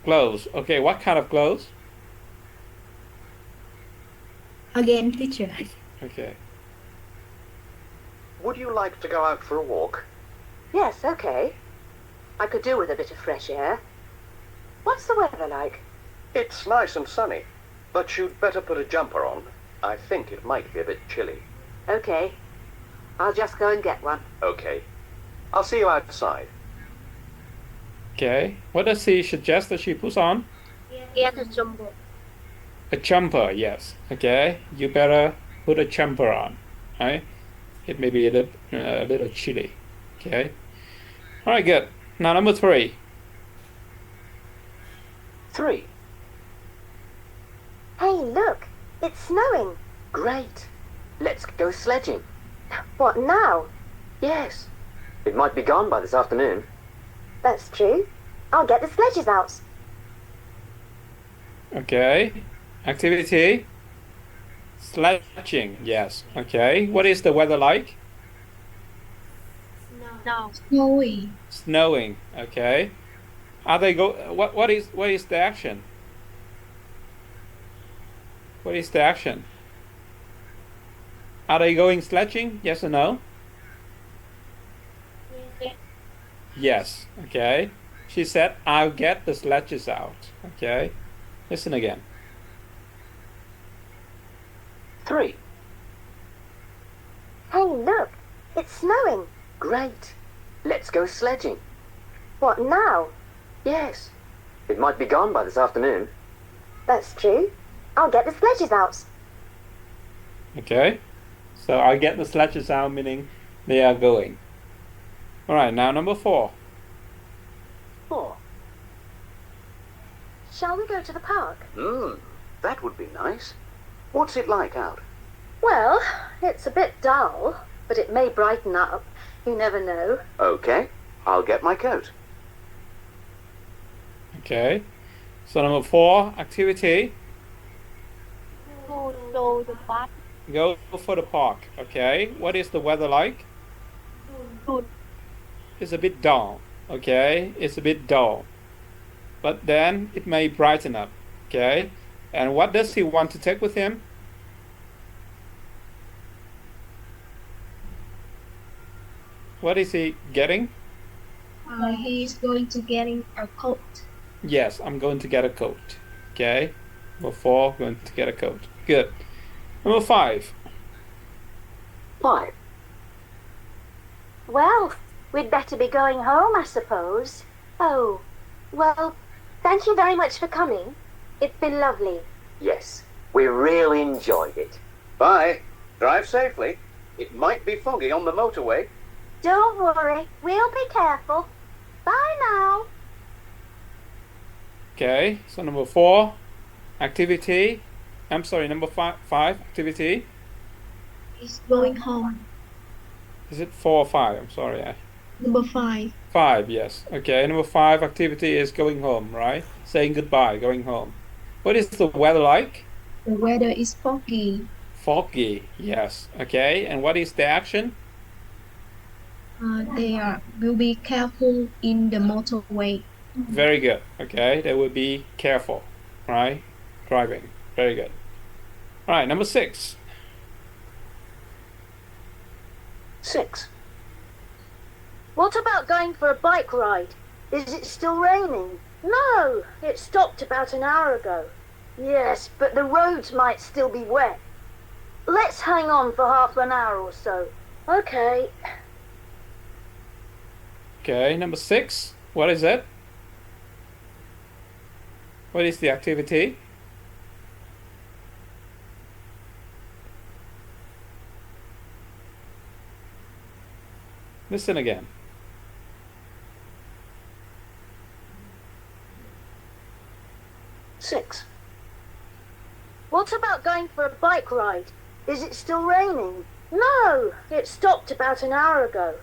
Clothes. Okay, what kind of clothes? Again, teacher. Okay. Would you like to go out for a walk? Yes, okay. I could do with a bit of fresh air. What's the weather like? It's nice and sunny, but you'd better put a jumper on. I think it might be a bit chilly. Okay. I'll just go and get one. Okay. I'll see you outside. Okay. What does he suggest that she puts on? Get a jumbo. A jumper, yes. Okay. You better put a jumper on. Right? It may be a little chilly. Okay. All right, good. Now number 3. 3. Hey, look, it's snowing. Great. Let's go sledging. What now? Yes. It might be gone by this afternoon. That's true. I'll get the sledges out. Okay. Activity. Sledging. Yes. Okay. What is the weather like? No. Snowy. Snowing. Okay. Are they go? What is the action? What is the action? Are they going sledging? Yes or no? Yes. Okay. She said, "I'll get the sledges out." Okay. Listen again. 3. Hey, look, it's snowing. Great. Let's go sledging. What now? Yes. It might be gone by this afternoon. That's true. I'll get the sledges out. Okay, so I get the sledges out, meaning they are going. All right, now number 4. 4. Shall we go to the park? That would be nice. What's it like out? Well, it's a bit dull, but it may brighten up. You never know. Okay, I'll get my coat. Okay, so number 4, activity. To go to the park. Go for the park. Okay, what is the weather like? Good. It's a bit dull. Okay, it's a bit dull, but then it may brighten up. Okay, and what does he want to take with him? What is he getting? He's going to getting a coat. Yes, I'm going to get a coat. Okay, number 4, going to get a coat. Good. Number 5. 5. Well, we'd better be going home, I suppose. Oh, well, thank you very much for coming. It's been lovely. Yes, we really enjoyed it. Bye. Drive safely. It might be foggy on the motorway. Don't worry, we'll be careful. Bye now. Okay, so number 4, activity. I'm sorry, number 5, activity. He's going home. Is it 4 or 5? I'm sorry. Number 5. 5, yes. Okay, number 5, activity is going home, right? Saying goodbye, going home. What is the weather like? The weather is foggy. Foggy, yes. Okay, and what is the action? Will be careful in the motorway. Very good. Okay, they will be careful, right? Driving. Very good. All right, number 6. 6. What about going for a bike ride? Is it still raining? No, it stopped about an hour ago. Yes, but the roads might still be wet. Let's hang on for half an hour or so. Okay. Okay, number 6. What is it? What is the activity? Listen again. Six. What about going for a bike ride? Is it still raining? No, it stopped about an hour ago.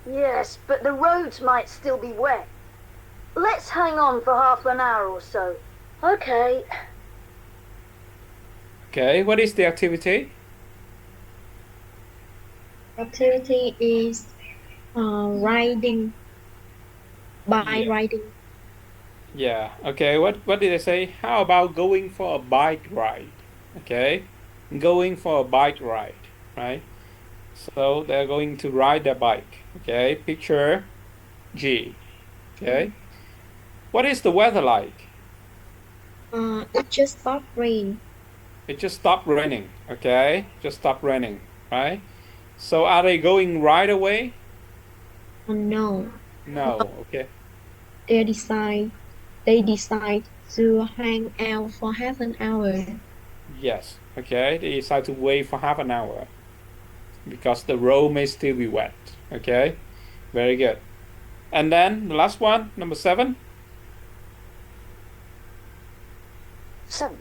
Yes, but the roads might still be wet. Let's hang on for half an hour or so. Okay. Okay, what is the activity? Activity is riding. Riding. Yeah, okay, what did I say? How about going for a bike ride? Okay, going for a bike ride, right? So they're going to ride their bike. Okay, picture G. Okay, what is the weather like? It just stopped rain. It just stopped raining. Okay, just stopped raining, right? So are they going right away? No. No. Okay. They decide to hang out for half an hour. Yes. Okay. They decide to wait for half an hour because the road may still be wet. Okay. Very good. And then the last one, number 7. 7.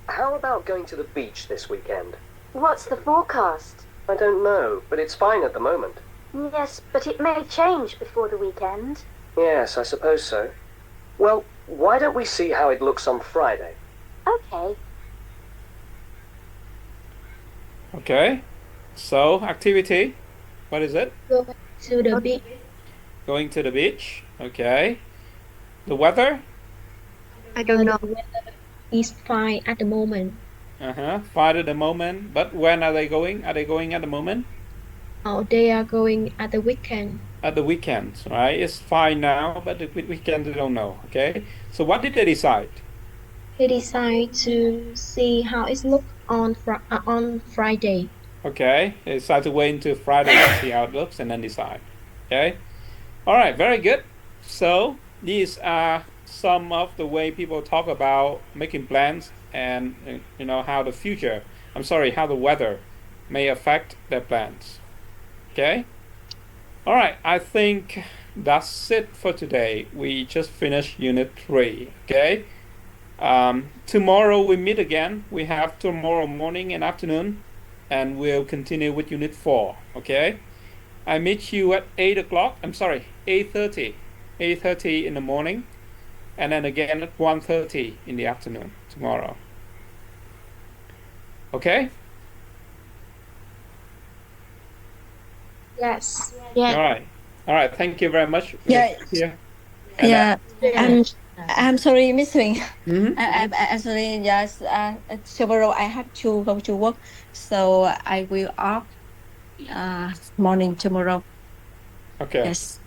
How about going to the beach this weekend? What's the forecast? I don't know, but it's fine at the moment. Yes, but it may change before the weekend. Yes, I suppose so. Well, why don't we see how it looks on Friday? Okay. Okay. So activity, what is it? Go to the beach. Going to the beach. Okay. The weather? I don't know. The weather is fine at the moment. Fine at the moment. But when are they going? Are they going at the moment? Oh, they are going at the weekend. At the weekends, right? It's fine now, but the weekend they don't know. Okay. So what did they decide? They decide to see how it looks on Friday. Okay, it's time to wait until Friday to see how it looks and then decide. Okay, all right, very good. So these are some of the way people talk about making plans and how the future. How the weather may affect their plans. Okay. All right, I think that's it for today. We just finished Unit 3. Okay. Tomorrow we meet again. We have tomorrow morning and afternoon, and we'll continue with Unit 4. Okay. I meet you at 8 o'clock. 8:30. 8:30 in the morning, and then again at 1:30 in the afternoon tomorrow. Okay. Yes. All right. All right. Thank you very much. Yeah. Yeah. Yeah. I'm sorry, Miss Huỳnh. Mhm. I'm sorry. Yes. Tomorrow I have to go to work, so I will off morning tomorrow. Okay. Yes.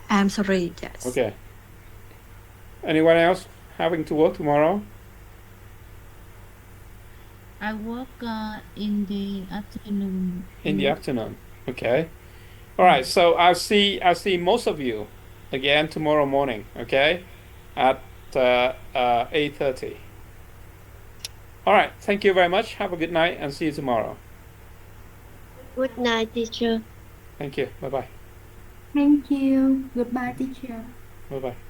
I'm sorry. Yes. Okay. Anyone else having to work tomorrow? I work in the afternoon. In the afternoon. Okay. All right. So I'll see most of you again tomorrow morning. Okay, at 8:30. All right. Thank you very much. Have a good night and see you tomorrow. Good night, teacher. Thank you. Bye bye. Thank you. Goodbye, teacher. Bye bye.